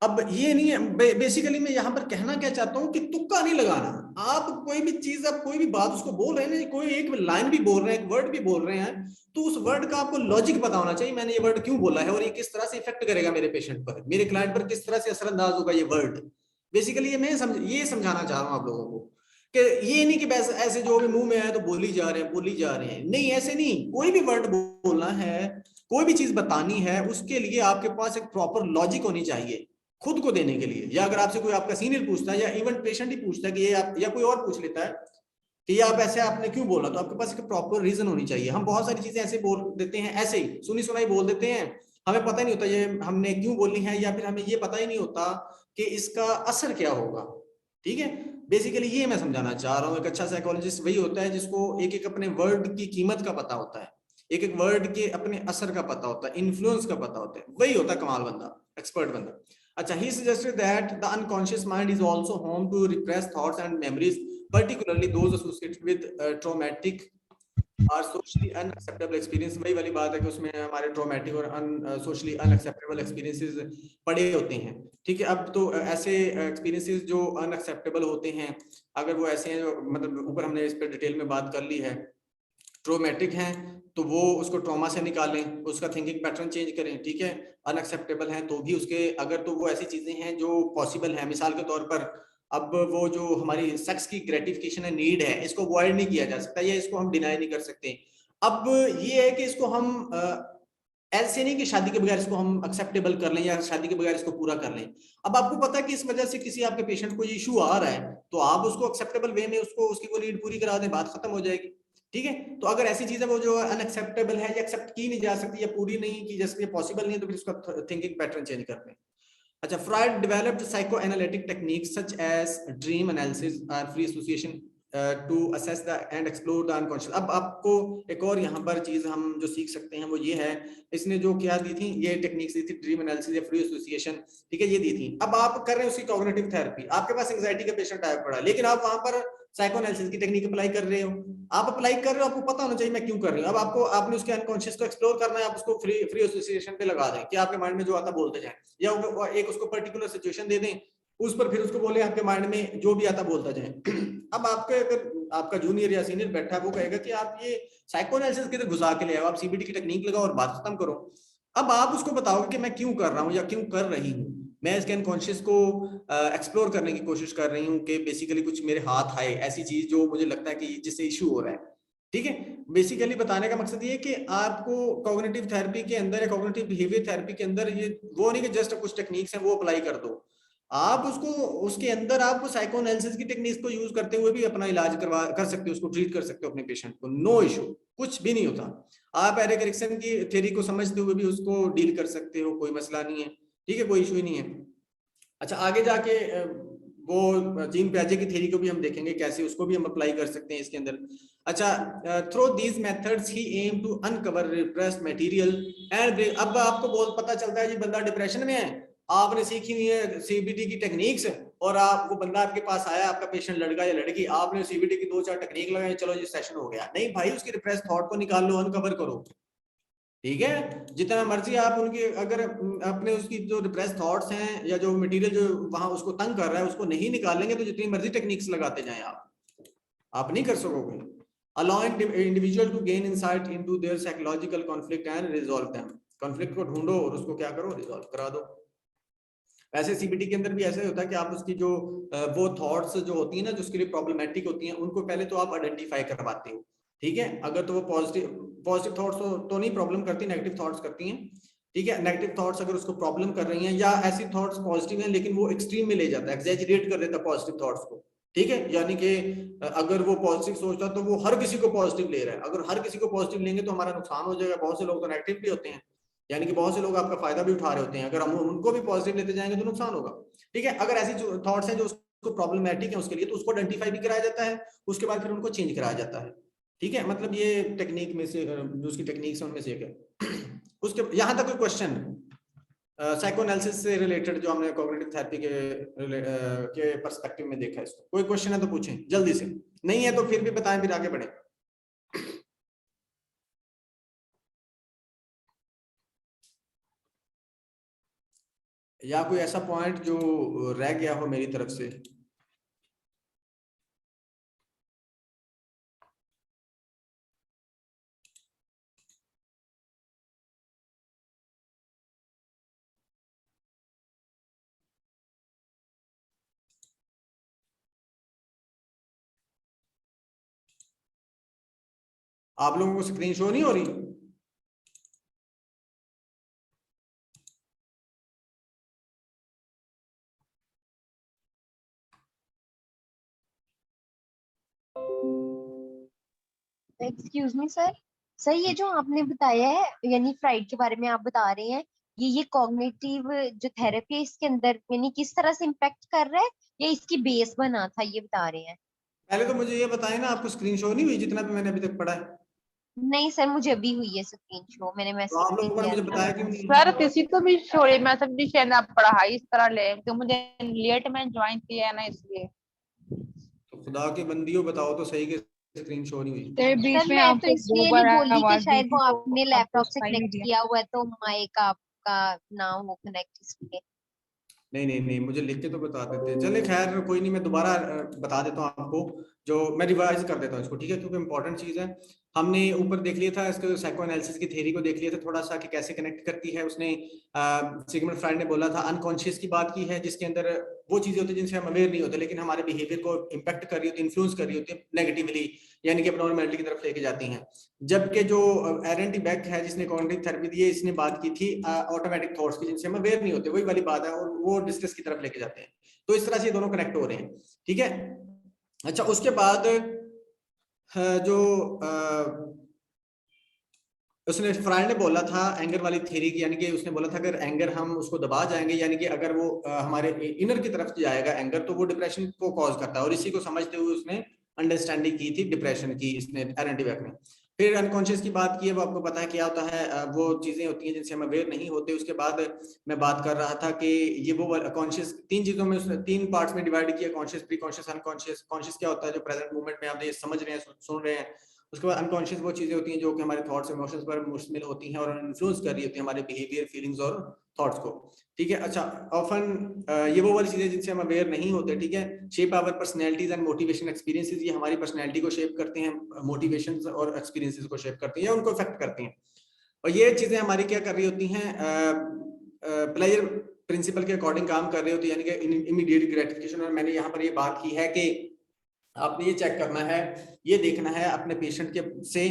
अब ये नहीं है, बेसिकली मैं यहाँ पर कहना क्या चाहता हूँ कि तुक्का नहीं लगाना। आप कोई भी चीज, आप कोई भी बात उसको बोल रहे हैं ना, कोई एक लाइन भी बोल रहे हैं, एक वर्ड भी बोल रहे हैं, तो उस वर्ड का आपको लॉजिक पता होना चाहिए, मैंने ये वर्ड क्यों बोला है और ये किस तरह से इफेक्ट करेगा मेरे पेशेंट पर, मेरे क्लाइंट पर किस तरह से असरअंदाज होगा ये वर्ड। बेसिकली ये मैं ये समझाना चाह रहा हूँ आप लोगों को कि ये नहीं कि बस ऐसे जो भी मुंह में आए तो बोली जा रहे हैं, बोली जा रहे हैं, नहीं ऐसे नहीं। कोई भी वर्ड बोलना है, कोई भी चीज बतानी है, उसके लिए आपके पास एक प्रॉपर लॉजिक होनी चाहिए खुद को देने के लिए। या अगर आपसे कोई आपका सीनियर पूछता है या इवन पेशेंट ही पूछता है कि ये आप, या कोई और पूछ लेता है कि ये आप ऐसे आपने क्यों बोला, तो आपके पास एक प्रॉपर रीजन होनी चाहिए। हम बहुत सारी चीजें ऐसे बोल देते हैं, ऐसे ही सुनी सुनाई बोल देते हैं, हमें पता ही नहीं होता ये हमने क्यों बोली है, या फिर हमें ये पता ही नहीं होता कि इसका असर क्या होगा। ठीक है, बेसिकली ये मैं समझाना चाह रहा हूँ। एक अच्छा साइकोलॉजिस्ट वही होता है जिसको एक एक अपने वर्ड की कीमत का पता होता है, एक एक वर्ड के अपने असर का पता होता है, इन्फ्लुएंस का पता होता है, वही होता है कमाल बंदा, एक्सपर्ट बंदा। अच्छा, he suggested that the unconscious mind is also home to repressed thoughts and memories, particularly those associated with traumatic और सोशली अनएक्सेप्टेबल एक्सपीरियंस। वही वाली बात है कि उसमें हमारे ट्रॉमेटिक और सोशली अनएक्सेप्टेबल एक्सपीरियंसेस पड़े होते हैं। ठीक है, अब तो ऐसे एक्सपीरियंसेस जो अनएक्सेप्टेबल होते हैं, अगर वो ऐसे हैं जो मतलब ऊपर हमने इस पर डिटेल में बात कर ली है, ट्रोमेटिक हैं तो वो उसको ट्रॉमा से निकालें, उसका थिंकिंग पैटर्न चेंज करें। ठीक है, अनएक्सेप्टेबल है तो भी उसके, अगर तो वो ऐसी चीजें हैं जो पॉसिबल है, मिसाल के तौर पर अब वो जो हमारी सेक्स की ग्रेटिफिकेशन है, नीड है, इसको अवॉइड नहीं किया जा सकता या इसको हम डिनाई नहीं कर सकते। अब ये है कि इसको हम ऐसे नहीं कि शादी के बगैर इसको हम एक्सेप्टेबल कर लें या शादी के बगैर इसको पूरा कर लें। अब आपको पता है कि इस वजह से किसी आपके पेशेंट को ये इशू आ रहा है, तो आप उसको एक्सेप्टेबल वे में उसको उसकी वो नीड पूरी करा दें, बात खत्म हो जाएगी। ठीक है, तो अगर ऐसी चीज है वो जो अनएक्सेप्टेबल है या एक्सेप्ट की नहीं जा सकती या पूरी नहीं की जा सकती, पॉसिबल नहीं है, तो फिर उसका थिंकिंग पैटर्न चेंज करते हैं। अच्छा, Freud developed psychoanalytic techniques such as dream analysis और free association to assess the and explore the unconscious. अब आपको एक और यहाँ पर चीज हम जो सीख सकते हैं वो ये है, इसने जो क्या दी थी, ये टेक्निक्स दी थी, ड्रीम एनालिसिस या फ्री एसोसिएशन, ठीक है, ये दी थी। अब आप कर रहे हैं उसकी कॉग्निटिव थेरेपी, आपके पास एंग्जाइटी का पेशेंट आया पड़ा, लेकिन आप वहां पर साइकोएनालिसिस की टेक्निक अप्लाई कर रहे हो, आप अप्लाई कर रहे हो, आपको पता होना चाहिए मैं क्यों कर रही हूँ। अब आपको आपने उसके अनकॉन्शियस को एक्सप्लोर करना है, आप उसको फ्री एसोसिएशन पे लगा दें कि आपके माइंड में जो आता बोलते जाए, या एक उसको पर्टिकुलर सिचुएशन दे दें, उस पर फिर उसको बोले आपके माइंड में जो भी आता बोलता जाए। अब आपके अगर आपका जूनियर या सीनियर बैठा है, वो कहेगा कि आप ये साइकोएनालिसिस किधर घुसा के ले आओ, आप सीबीटी की टेक्निक लगाओ और बात खत्म करो। अब आप उसको बताओगे कि मैं क्यों कर रहा हूँ या क्यों कर रही हूँ, मैं इसके अनकॉन्शियस को एक्सप्लोर करने की कोशिश कर रही हूँ कि बेसिकली कुछ मेरे हाथ आए ऐसी चीज जो मुझे लगता है कि जिससे इशू हो रहा है। ठीक है, बेसिकली बताने का मकसद ये कि आपको कॉग्निटिव थेरेपी के अंदर या कॉग्निटिव बिहेवियर थेरेपी के अंदर ये वो नहीं कि जस्ट कुछ टेक्निक्स हैं वो अप्लाई कर दो, आप उसको उसके अंदर आप साइकोएनालिसिस की टेक्निक्स को यूज करते हुए भी अपना इलाज करवा कर सकते हो, उसको ट्रीट कर सकते हो अपने पेशेंट को, नो इशू, कुछ भी नहीं होता। आप एरिक एरिक्सन की थ्योरी को समझते हुए भी उसको डील कर सकते हो, कोई मसला नहीं है। ठीक है, कोई इशू ही नहीं है। अच्छा, आगे जाके वो जीन प्याजे की थ्योरी को भी हम देखेंगे कैसे उसको भी हम अप्लाई कर सकते हैं इसके अंदर। अच्छा, through these methods he aim to uncover repressed material and, अब आपको बहुत पता चलता है जी बंदा डिप्रेशन में है, आपने सीखी हुई है सीबीटी की टेक्निक्स, और आप वो बंदा आपके पास आया, आपका पेशेंट लड़का या लड़की, आपने सीबीटी की 2-4 टेक्निक लगाई, चलो जी सेशन हो गया। नहीं भाई, उसकी रिप्रेस थॉट को निकाल लो, अनकवर करो। ठीक है, जितना मर्जी आप उनकी अगर अपने उसकी जो रिप्रेस थॉट्स हैं या जो मटेरियल जो वहां उसको तंग कर रहा है उसको नहीं निकालेंगे तो जितनी मर्जी टेक्निक्स लगाते जाएं आप नहीं कर सकोगे। allowing individual to gain insight into their psychological conflict and resolve them, conflict को ढूंढो और उसको क्या करो, रिजॉल्व करा दो। ऐसे सीबीटी के अंदर भी ऐसा होता है कि आप उसकी जो वो थॉट्स जो होती है ना जो उसके लिए प्रॉब्लमेटिक होती हैं, उनको पहले तो आप आइडेंटिफाई करवाते हो। ठीक है, अगर तो वो पॉजिटिव थॉट्स तो नहीं प्रॉब्लम करती, नेगेटिव थॉट्स करती हैं। ठीक है, नेगेटिव थॉट्स अगर उसको प्रॉब्लम कर रही हैं या ऐसी थॉट्स पॉजिटिव हैं लेकिन वो एक्सट्रीम में ले जाता है, एग्जैजरेट कर देता है पॉजिटिव थॉट्स को। ठीक है, यानी कि अगर वो पॉजिटिव सोचता है तो वो हर किसी को पॉजिटिव ले रहा है, अगर हर किसी को पॉजिटिव लेंगे तो हमारा नुकसान हो जाएगा। बहुत से लोग तो नेगेटिव भी होते हैं, यानी कि बहुत से लोग आपका फायदा भी उठा रहे होते हैं, अगर हम उनको भी पॉजिटिव लेते जाएंगे तो नुकसान होगा। ठीक है, अगर ऐसी जो थॉट्स हैं जो उसको प्रॉब्लमेटिक है उसके लिए, तो उसको आइडेंटिफाई भी कराया जाता है, उसके बाद फिर उनको चेंज कराया जाता है। ठीक है, मतलब ये टेक्निक में से जो उसकी टेक्निक्स है उनमें से एक है। उसके यहाँ तक कोई क्वेश्चन साइकोएनालिसिस से रिलेटेड जो हमने कॉग्निटिव थेरेपी के पर्सपेक्टिव में देखा है, इसको कोई क्वेश्चन है तो पूछें जल्दी से, नहीं है तो फिर भी बताएं, फिर आगे बढ़े। या कोई ऐसा पॉइंट जो रह गया हो मेरी तरफ से? आप लोगों को स्क्रीन शो नहीं हो रही? एक्सक्यूज मी सर, सर ये जो आपने बताया है यानी फ्राइड के बारे में आप बता रहे हैं, ये कॉग्निटिव जो थेरेपी है इसके अंदर यानी किस तरह से इम्पेक्ट कर रहा है या इसकी बेस बना था, ये बता रहे हैं? पहले तो मुझे ये बताएं ना, आपको स्क्रीन शो नहीं हुई जितना भी मैंने अभी तक पढ़ा है? नहीं सर, मुझे अभी हुई है स्क्रीन शो, मैंने तो मैसेज आप भी लोगों ने किया मुझे था। बताया क्यों नहीं? सर किसी को भी छोड़िए, मैं सब ना पढ़ाई इस तरह ले तो मुझे लेट में ज्वाइन किया है ना, इसलिए। तो खुदा के बंदियों बताओ तो सही के स्क्रीन शो नहीं हुई। सर बीच सर में मैं तो आपको दो इसलिए बार नहीं बोली कि आवाज दी शायद थी वो तो आपने आपको लैपटॉप से सुनाई नहीं कनेक्ट दिया। किया हुआ है तो माइक आपका ना हो कनेक्ट, इसलिए। नहीं, मुझे लिख के तो बता देते। चले खैर कोई नहीं, मैं दोबारा बता देता हूँ आपको, जो मैं रिवाइज कर देता हूँ इसको, ठीक है, क्योंकि इंपॉर्टेंट चीज है। हमने ऊपर देख लिया था इसको, साइको एनालिसिस की थ्योरी को देख लिया था थोड़ा सा कि कैसे कनेक्ट करती है। उसने सिगमंड फ्राइड ने बोला था अनकॉन्शियस की बात की है, जिसके अंदर वो चीजें होती है जिनसे हम अवेयर नहीं होते, लेकिन हमारे बिहेवियर को इम्पैक्ट कर रही होती है, इन्फ्लुएंस कर रही होती है नेगेटिवली, यानी कि एब्नॉर्मैलिटी की तरफ लेके जाती हैं। जबकि जो एरन बेक है जिसने कॉग्निटिव थेरेपी दी है, इसने बात की थी ऑटोमेटिक थॉट्स की, जिनसे हम अवेयर नहीं होते, वही वाली बात है, और वो डिस्ट्रेस की तरफ लेके जाते हैं। तो इस तरह से दोनों कनेक्ट हो रहे हैं, ठीक है। अच्छा, उसके बाद जो उसने फ्राइड ने बोला था एंगर वाली थ्योरी की, यानी कि उसने बोला था अगर एंगर हम उसको दबा जाएंगे, यानी कि अगर वो हमारे इनर की तरफ जाएगा एंगर, तो वो डिप्रेशन को कॉज करता है। और इसी को समझते हुए उसने अंडरस्टैंडिंग की थी डिप्रेशन की, इसने एरन बेक ने। फिर अनकॉन्शियस की बात की है, वो आपको पता है क्या होता है, वो चीजें होती हैं जिनसे हम अवेयर नहीं होते। उसके बाद मैं बात कर रहा था कि ये वो कॉन्शियस तीन चीजों में उसने तीन पार्ट्स में डिवाइड किया, conscious, pre conscious, unconscious. Conscious क्या होता है, जो प्रेजेंट मोमेंट में आप ये समझ रहे हैं, सुन रहे हैं। उसके बाद अनकॉन्शियस वो चीजें होती हैं जो कि हमारे थॉट्स इमोशंस पर मुश्तमिल होती हैं और इन्फ्लुएंस कर रही होती हैं हमारे बिहेवियर, फीलिंग्स और थॉट्स को, ठीक है। अच्छा, ऑफन ये वो वाली चीजें जिनसे हम अवेयर नहीं होते, ठीक है। Shape our personalities and motivation experiences, ये हमारी पर्सनैलिटी को शेप करते हैं, मोटिवेशंस और एक्सपीरियंसेस को शेप करती हैं या उनको इफेक्ट करती हैं। और ये चीजें हमारी क्या कर रही होती हैं, प्लेजर प्रिंसिपल के अकॉर्डिंग काम कर रही होती है, यानी कि इमीडिएट ग्रेटिफिकेशन। और मैंने यहाँ पर ये बात की है कि आपने ये चेक करना है, ये देखना है अपने पेशेंट के से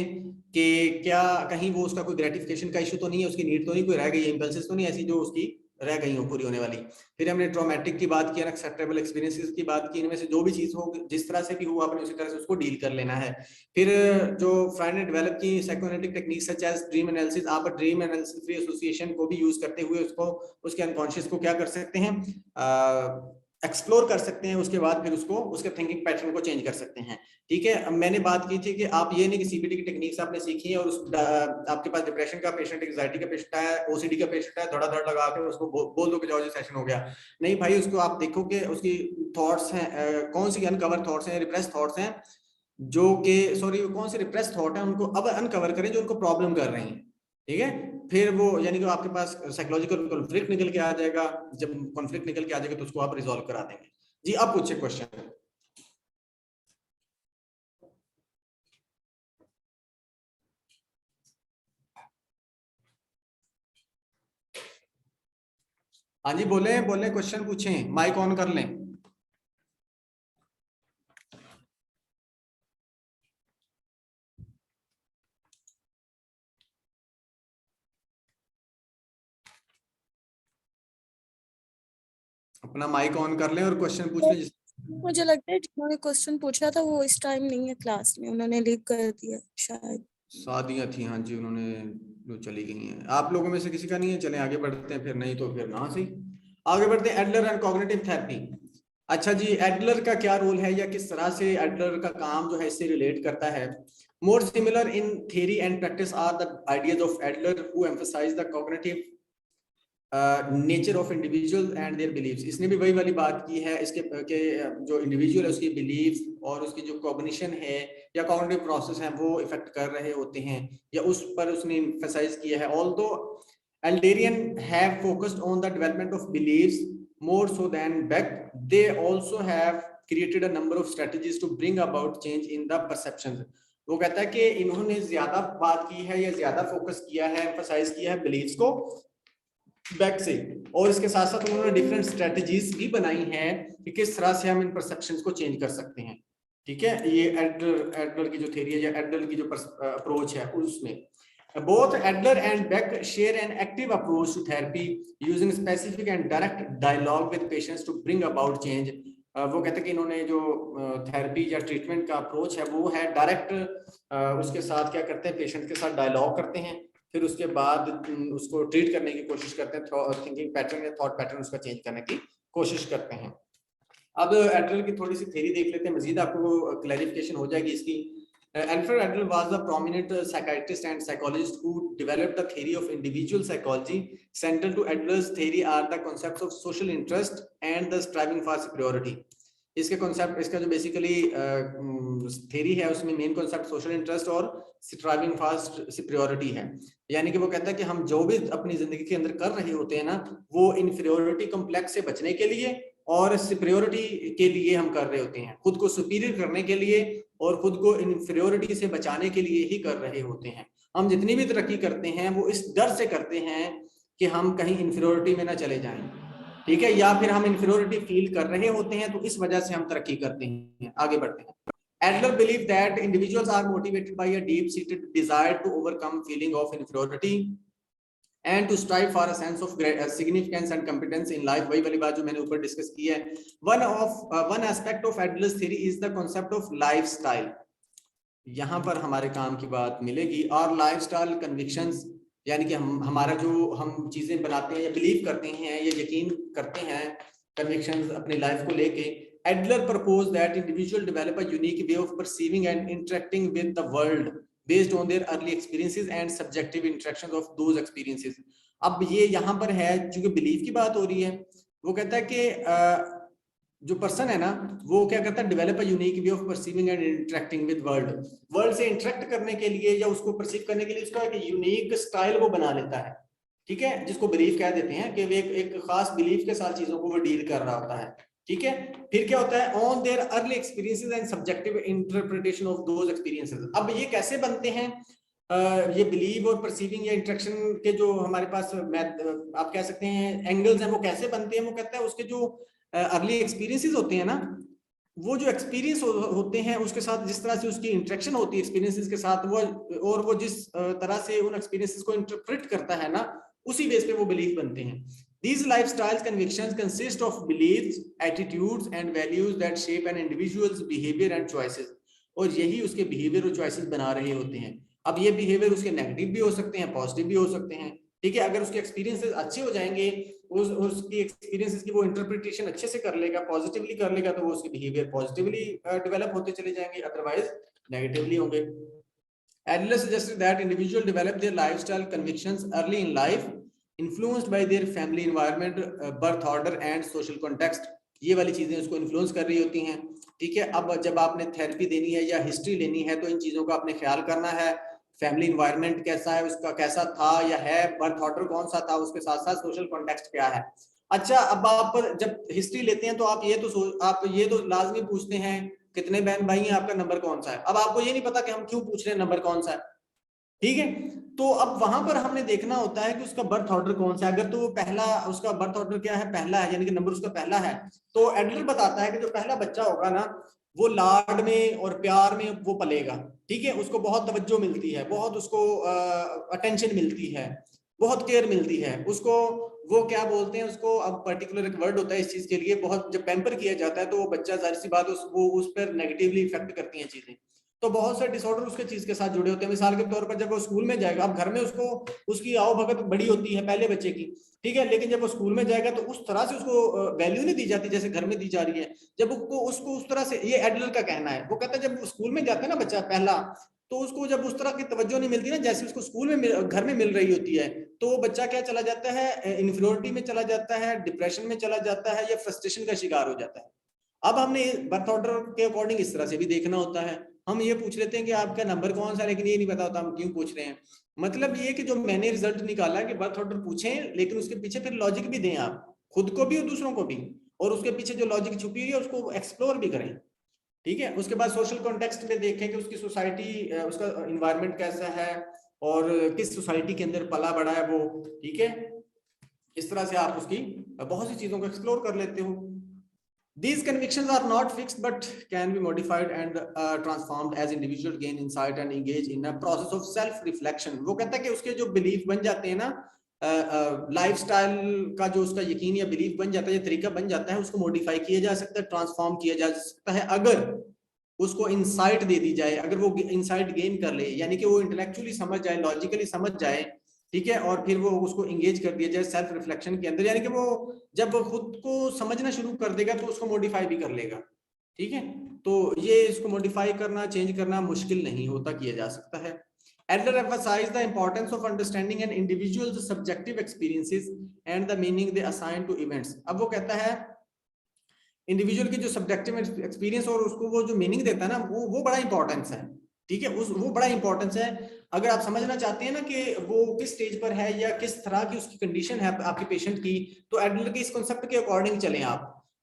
कि क्या कहीं वो उसका कोई ग्रेटिफिकेशन का इशू तो नहीं है, उसकी नीड तो नहीं कोई रह गई है, इंपल्सेस तो नहीं ऐसी जो उसकी रह गई हो पूरी होने वाली। फिर हमने ट्रॉमेटिक की बात की, अनएक्सेप्टेबल एक्सपीरियंसेस की बात की। इनमें से जो भी चीज हो, जिस तरह से भी हो, आपने उसी तरह से उसको डील कर लेना है। फिर जो फ्राइड ने डेवलप की psychoanalytic technique such as dream analysis, आप ड्रीम एनालिसिस फ्री एसोसिएशन को भी यूज करते हुए उसको, उसके अनकॉन्शियस को क्या कर सकते हैं, एक्सप्लोर कर सकते हैं। उसके बाद फिर उसको उसके थिंकिंग पैटर्न को चेंज कर सकते हैं, ठीक है। अब मैंने बात की थी कि आप ये नहीं कि सीबीटी की टेक्निक्स आपने सीखी है और उस आपके पास डिप्रेशन का पेशेंट, एंजाइटी का पेशेंट है, ओसीडी का पेशेंट है, धड़ाधड़ लगा के उसको बोल दो कि जाओ, सेशन हो गया। नहीं भाई, उसको आप देखो कि उसकी थॉट्स हैं, कौन सी अनकवर थॉट्स हैं, रिप्रेस थॉट्स हैं, जो कि सॉरी कौन से रिप्रेस थॉट है, उनको अब अनकवर करें जो उनको प्रॉब्लम कर रहे हैं, ठीक है। फिर वो यानी कि आपके पास साइकोलॉजिकल कॉन्फ्लिक्ट निकल के आ जाएगा। जब कॉन्फ्लिक्ट निकल के आ जाएगा तो उसको आप रिजॉल्व करा देंगे। जी, आप पूछे क्वेश्चन। हाँ जी, बोले बोले, क्वेश्चन पूछें, माइक ऑन कर लें। अपना माइक ऑन कर लें और क्वेश्चन पूछ लें। मुझे लगता है जिन्होंने क्वेश्चन पूछा था वो इस टाइम नहीं है क्लास में, उन्होंने लीव कर दिया शायद। शादियां थी, हाँ जी, उन्होंने चली गई हैं। आप लोगों में से किसी का नहीं है? चलें आगे बढ़ते हैं, फिर नहीं तो फिर ना सही। आगे बढ़ते हैं, एडलर एंड कॉग्निटिव थेरेपी। अच्छा जी, एडलर का क्या रोल है या किस तरह से एडलर का काम जो है इससे रिलेट करता है? More similar in theory and practice are the ideas of Adler who emphasise the cognitive nature of individual and their beliefs. इसने भी वही वाली बात की है, इसके के जो इंडिविजुअल है उसकी बिलीव्स और उसकी जो कॉग्निशन है या कॉग्निटिव प्रोसेस है वो इफेक्ट कर रहे होते हैं, या उस पर उसने एम्फसाइज किया है। Although Elderian have focused on the development of beliefs more so than Beck. They also have created a number of strategies to bring about change in the perceptions. वो कहता है कि इन्होंने ज्यादा बात की है या ज्यादा फोकस किया है, एम्फसाइज किया है बिलीव्स को बैक से, और इसके साथ साथ उन्होंने डिफरेंट स्ट्रेटजीज भी बनाई हैं कि किस तरह से हम इन परसेप्शंस को चेंज कर सकते हैं। ठीक है, ये एडलर की जो थ्योरी है या एडलर की जो अप्रोच है उसमें both Adler and Beck share an active approach to therapy using specific and direct dialogue with patients to bring about change. वो कहते हैं कि इन्होंने जो थेरेपी या ट्रीटमेंट का अप्रोच है वो है डायरेक्ट, उसके साथ क्या करते हैं, पेशेंट के साथ डायलॉग करते हैं, फिर उसके बाद उसको ट्रीट करने की कोशिश करते हैं, थिंकिंग पैटर्न या थॉट पैटर्न उसका चेंज करने की कोशिश करते हैं। अब एडलर की थोड़ी सी थ्योरी देख लेते हैं, मजीद आपको क्लैरिफिकेशन हो जाएगी इसकी। Alfred Adler was a prominent psychiatrist and psychologist who developed the theory of individual psychology. Central to Adler's theory are the concepts of social interest and the striving for superiority. इसके concept, इसका जो basically theory है उसमें main concept social interest और striving for superiority है। यानी कि वो कहता है कि हम जो भी अपनी जिंदगी के अंदर कर रहे होते हैं ना, वो इन्फीरियोरिटी कॉम्प्लेक्स से बचने के लिए और सुपीरियरिटी के लिए हम कर रहे होते हैं, खुद को सुपीरियर करने के लिए और खुद को इन्फीरियोरिटी से बचाने के लिए ही कर रहे होते हैं। हम जितनी भी तरक्की करते हैं वो इस डर से करते हैं कि हम कहीं इन्फीरियोरिटी में ना चले जाएं, ठीक है, या फिर हम इन्फीरियोरिटी फील कर रहे होते हैं तो इस वजह से हम तरक्की करते हैं, आगे बढ़ते हैं। Adler believed that individuals are motivated by a deep-seated desire to overcome feeling of inferiority and to strive for a sense of significance and competence in life. वही वाली बात जो मैंने ऊपर डिस्कस की है। One aspect of Adler's theory is the concept of lifestyle. यहाँ पर हमारे काम की बात मिलेगी। और lifestyle convictions यानी कि हमारा जो हम चीजें बनाते हैं या बिलीव करते हैं या यकीन करते हैं, convictions अपनी लाइफ को लेके। Adler proposed that individuals develop a unique way of perceiving and interacting with the world based on their early experiences and subjective interactions of those experiences. अब ये यहाँ पर है, चूंकि बिलीफ की बात हो रही है, वो कहता है कि जो पर्सन है ना वो क्या करता है, develop a unique way of perceiving and interacting with world, world से इंटरेक्ट करने के लिए या उसको परसीव करने के लिए उसका एक यूनिक स्टाइल वो बना लेता है, ठीक है, जिसको बिलीफ कह देते हैं कि वे एक खास बिलीफ के साथ चीजों को वो डील कर रहा होता है, ठीक है। फिर क्या होता है, on their early experiences and subjective interpretation of those experiences. अब ये कैसे बनते हैं, ये बिलीव और परसीविंग या इंटरेक्शन के जो हमारे पास आप कह सकते हैं एंगल्स हैं, वो कैसे बनते हैं। वो कहता है उसके जो अर्ली एक्सपीरियंसेस होते हैं ना, वो जो एक्सपीरियंस होते हैं उसके साथ जिस तरह से उसकी इंटरेक्शन होती है एक्सपीरियंसेस के साथ, वो जिस तरह से उन एक्सपीरियंसेस को इंटरप्रेट करता है ना, उसी बेस पे वो बिलीफ बनते हैं। These lifestyle convictions consist of beliefs, attitudes and values that shape an individual's behavior and choices. और यही उसके behavior और choices बना रहे होते हैं। अब ये behavior उसके नेगेटिव भी हो सकते हैं, पॉजिटिव भी हो सकते हैं, ठीक है। अगर उसके एक्सपीरियंसेस अच्छे हो जाएंगे, उसकी एक्सपीरियंसेस की वो इंटरप्रिटेशन अच्छे से कर लेगा, पॉजिटिवली कर लेगा, तो वो उसके बिहेवियर पॉजिटिवली डेवलप होते चले जाएंगे, अदरवाइज नेगेटिवली होंगे। Adler suggested that individuals develop their lifestyle convictions early in life, influenced by their family environment, birth order and social context. ये वाली चीजें उसको इन्फ्लुएंस कर रही होती हैं, ठीक है। अब जब आपने थेरेपी देनी है या हिस्ट्री लेनी है तो इन चीजों का आपने ख्याल करना है, फैमिली इन्वायरमेंट कैसा है, उसका कैसा था या है, बर्थ ऑर्डर कौन सा था, उसके साथ साथ सोशल कॉन्टेक्स्ट क्या है। अच्छा, अब आप जब हिस्ट्री लेते हैं तो आप ये तो लाजमी पूछते हैं कितने बहन भाई हैं, आपका नंबर कौन सा है। अब आपको ये नहीं पता कि हम क्यों पूछ रहे हैं नंबर कौन सा है, ठीक है। तो अब वहां पर हमने देखना होता है कि उसका बर्थ ऑर्डर कौन सा है। अगर तो वो पहला, उसका बर्थ ऑर्डर क्या है, पहला है, यानी कि नंबर उसका पहला है, तो एडलर बताता है कि जो पहला बच्चा होगा ना, वो लाड में और प्यार में वो पलेगा, ठीक है। उसको बहुत तवज्जो मिलती है, बहुत उसको अटेंशन मिलती है, बहुत केयर मिलती है उसको। वो क्या बोलते हैं उसको, अब पर्टिकुलर एक वर्ड होता है इस चीज के लिए, बहुत जब पैम्पर किया जाता है तो वो बच्चा, जाहिर सी बात उस पर नेगेटिवली इफेक्ट करती हैं चीजें। तो बहुत से डिसऑर्डर उसके चीज के साथ जुड़े होते हैं। मिसाल के तौर पर जब वो स्कूल में जाएगा, अब घर में उसकी आओ भगत बड़ी होती है पहले बच्चे की, ठीक है, लेकिन जब वो स्कूल में जाएगा तो उस तरह से उसको वैल्यू नहीं दी जाती जैसे घर में दी जा रही है। जब उसको उस तरह से, ये एडलर का कहना है, वो कहता है जब स्कूल में जाता है ना बच्चा पहला, तो उसको जब उस तरह की तवज्जो नहीं मिलती ना जैसे उसको स्कूल में घर में मिल रही होती है, तो वो बच्चा क्या चला जाता है, इन्फीरियरिटी में चला जाता है, डिप्रेशन में चला जाता है या फ्रस्ट्रेशन का शिकार हो जाता है। अब हमने बर्थ ऑर्डर के अकॉर्डिंग इस तरह से भी देखना होता है। हम ये पूछ लेते हैं कि आपका नंबर कौन सा, लेकिन ये नहीं पता होता हम क्यों पूछ रहे हैं। मतलब ये कि जो मैंने रिजल्ट निकाला कि बर्थ ऑर्डर पूछें, लेकिन उसके पीछे फिर लॉजिक भी दें, आप खुद को भी और दूसरों को भी, और उसके पीछे जो लॉजिक छुपी हुई है उसको एक्सप्लोर भी करें। ठीक है, उसके बाद सोशल कॉन्टेक्स्ट में देखें कि उसकी सोसाइटी, उसका इन्वायरमेंट कैसा है और किस सोसाइटी के अंदर पला बड़ा है वो। ठीक है, इस तरह से आप उसकी बहुत सी चीजों को एक्सप्लोर कर लेते हो। These convictions are not fixed but can be modified and transformed as individual gain insight and engage in a process of self reflection। वो कहता है कि उसके जो बिलीफ बन जाते हैं ना, लाइफस्टाइल का जो उसका यकीन या बिलीफ बन जाता है या तरीका बन जाता है, उसको मॉडिफाई किया जा सकता है, ट्रांसफॉर्म किया जा सकता है अगर उसको इंसाइट दे दी जाए, अगर वो इंसाइट गेन कर ले, यानी कि वो इंटेलेक्चुअली समझ जाए, लॉजिकली समझ जाए। ठीक है, और फिर वो उसको इंगेज कर दिया जाए सेल्फ रिफ्लेक्शन के अंदर, यानी कि वो जब वो खुद को समझना शुरू कर देगा तो उसको मॉडिफाई भी कर लेगा। ठीक है, तो ये इसको मॉडिफाई करना, चेंज करना मुश्किल नहीं होता, किया जा सकता है। Adler emphasized the importance of understanding an individual's subjective experiences and the meaning they assign to events। अब वो कहता है इंडिविजुअल की जो सब्जेक्टिव एक्सपीरियंस और उसको वो जो मीनिंग देता है ना, वो बड़ा इंपॉर्टेंस है। ठीक है, वो बड़ा इंपॉर्टेंस है। अगर आप समझना चाहते हैं ना कि वो किस स्टेज पर है या किस तरह की उसकी कंडीशन है आपके पेशेंट की, तो एडलर के इस कॉन्सेप्ट के अकॉर्डिंग चलें।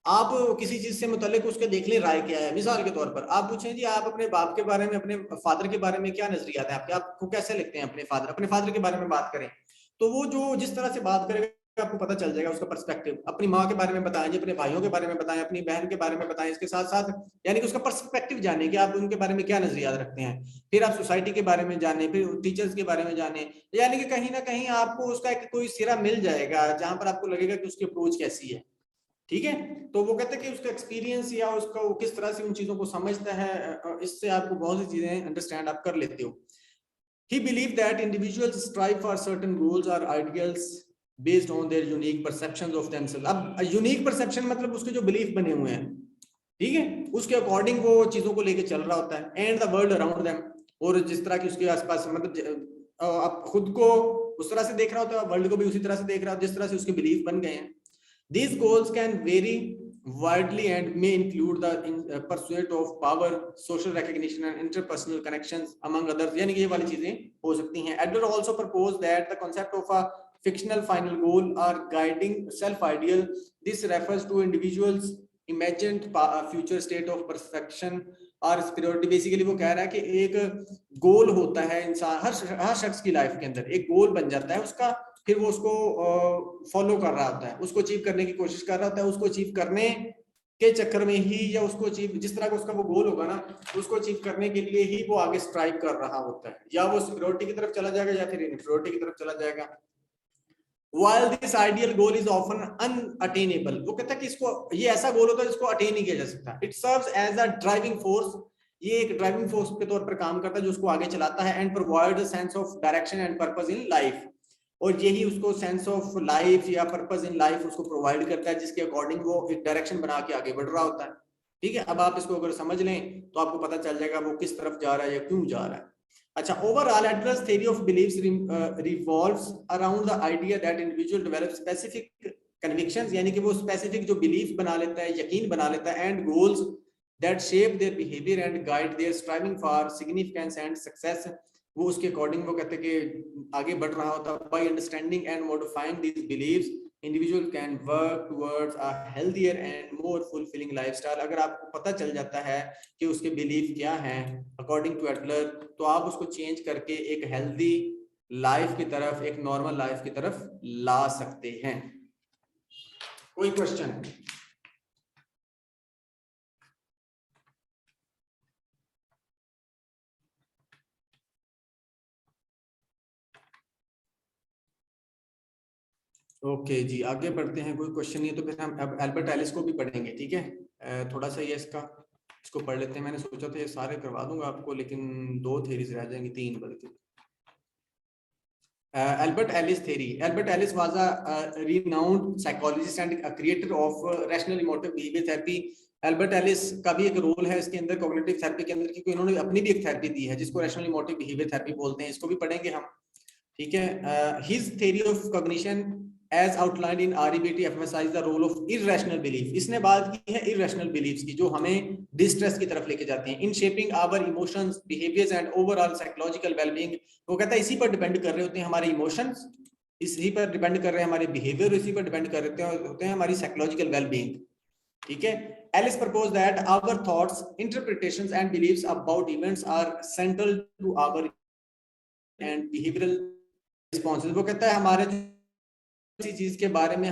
आप किसी चीज से मुतालिक उसके देख ले राय क्या है। मिसाल के तौर पर आप पूछें जी आप अपने बाप के बारे में, अपने फादर के बारे में क्या नजरियात है आपके, आपको कैसे लगते हैं अपने फादर के बारे में बात करें, तो वो जो जिस तरह से बात करेगा आपको पता चल जाएगा उसका पर्सपेक्टिव। अपनी माँ के बारे में बताएं जी, अपने भाइयों के बारे में बताएं, अपनी बहन के बारे में बताएं, इसके साथ साथ यानी कि उसका पर्सपेक्टिव जाने कि आप उनके बारे में क्या नजरियात रखते हैं। फिर आप सोसाइटी के बारे में जाने, फिर टीचर्स के बारे में जाने, यानी कि कहीं ना कहीं आपको उसका एक कोई सिरा मिल जाएगा जहां पर आपको लगेगा कि उसकी अप्रोच कैसी है। ठीक है, तो वो कहते हैं कि उसका एक्सपीरियंस या उसका वो किस तरह से उन चीजों को समझता है, इससे आपको बहुत सी चीजें अंडरस्टैंड आप कर लेते हो। He believed that individuals strive for certain goals or ideals based on their unique perceptions of themselves। अब यूनिक परसेप्शन मतलब उसके जो बिलीफ बने हुए हैं, ठीक है, उसके अकॉर्डिंग वो चीजों को लेके चल रहा होता है। And the world around them, और जिस तरह की उसके आसपास, मतलब आप खुद को उस तरह से देख रहा होता है, वर्ल्ड को भी उसी तरह से देख रहा होता है जिस तरह से उसके बिलीफ बन गए हैं। These goals can vary widely and may include the pursuit of power, social recognition and interpersonal connections among others। यानी कि ये वाली चीजें हो सकती हैं। Adler also proposed that the concept of a fictional final goal or guiding self ideal, this refers to individuals imagined future state of perfection और superiority। Basically वो कह रहा है कि एक गोल होता है इंसान, हर शख्स की लाइफ के अंदर एक गोल बन जाता है उसका, फिर वो उसको फॉलो कर रहा होता है, उसको अचीव करने की कोशिश कर रहा होता है। उसको अचीव करने के चक्कर में ही, या उसको अचीव जिस तरह का उसका वो गोल होगा ना, उसको अचीव करने के लिए ही वो आगे स्ट्राइव कर रहा होता है, या वो सिक्योरिटी की तरफ चला जाएगा या फिर इनफीरियरिटी की तरफ चला जाएगा। While this ideal goal is often unattainable, वो कहता है कि इसको, ये ऐसा गोल होता है जिसको अटेन नहीं किया जा सकता। It serves as a driving force, ये एक ड्राइविंग फोर्स के तौर पर काम करता है जो उसको आगे चलाता है। And provide a sense of direction and purpose in life, और यही उसको सेंस ऑफ लाइफ या पर्पस इन लाइफ उसको प्रोवाइड करता है, जिसके अकॉर्डिंग वो एक डायरेक्शन बना के आगे बढ़ रहा होता है। ठीक है, अब आप इसको अगर समझ लें तो आपको पता चल जाएगा वो किस तरफ जा रहा है या क्यों जा रहा है। अच्छा, overall Adler's theory of beliefs revolves around the idea that individual develop specific convictions, यानी कि वो स्पेसिफिक जो बिलीफ बना लेता है, यकीन बना लेता है, and goals that shape their behavior and guide their striving for significance and success। वो उसके अकॉर्डिंग वो कहते हैं कि आगे बढ़ रहा होता है। By understanding and modifying these beliefs, individual can work towards a healthier and more fulfilling lifestyle। अगर आपको पता चल जाता है कि उसके बिलीफ क्या हैं अकॉर्डिंग टू एडलर, तो आप उसको चेंज करके एक हेल्दी लाइफ की तरफ, एक नॉर्मल लाइफ की तरफ ला सकते हैं। कोई क्वेश्चन? ओके जी, आगे बढ़ते हैं। कोई क्वेश्चन नहीं है तो फिर हम अब एल्बर्ट एलिस को भी पढ़ेंगे। ठीक है, थोड़ा सा ये इसको पढ़ लेते हैं। मैंने सोचा था ये सारे करवा दूंगा आपको, लेकिन 2 थ्योरीज रह जाएंगी, 3 बल्कि। Albert Ellis theory। Albert Ellis was a renowned psychologist and a creator of rational emotive behavior therapy। Albert Ellis का भी एक रोल है इसके अंदर, कॉग्निटिव थेरेपी के अंदर, क्योंकि इन्होंने अपनी भी एक थेरेपी दी है जिसको रैशनल इमोटिव बिहेवियर थेरेपी बोलते हैं। इसको भी पढ़ेंगे हम। ठीक है, his theory of cognition as outlined in REBT emphasize the role of irrational belief. इसने बात की है irrational beliefs की जो हमें distress की तरफ लेके जाती हैं in shaping our emotions, behaviors and overall psychological well-being. वो कहता है इसी पर डिपेंड कर रहे होते हैं हमारे इमोशंस, इसी पर डिपेंड कर रहे हैं हमारे बिहेवियर, इसी पर डिपेंड कर रहे होते हैं हमारी साइकोलॉजिकल वेलबींग. ठीक है. Alice proposed that our thoughts, interpretations and beliefs about events are central to our and behavioral responses. वो कहता है हमारे किसी चीज के बारे में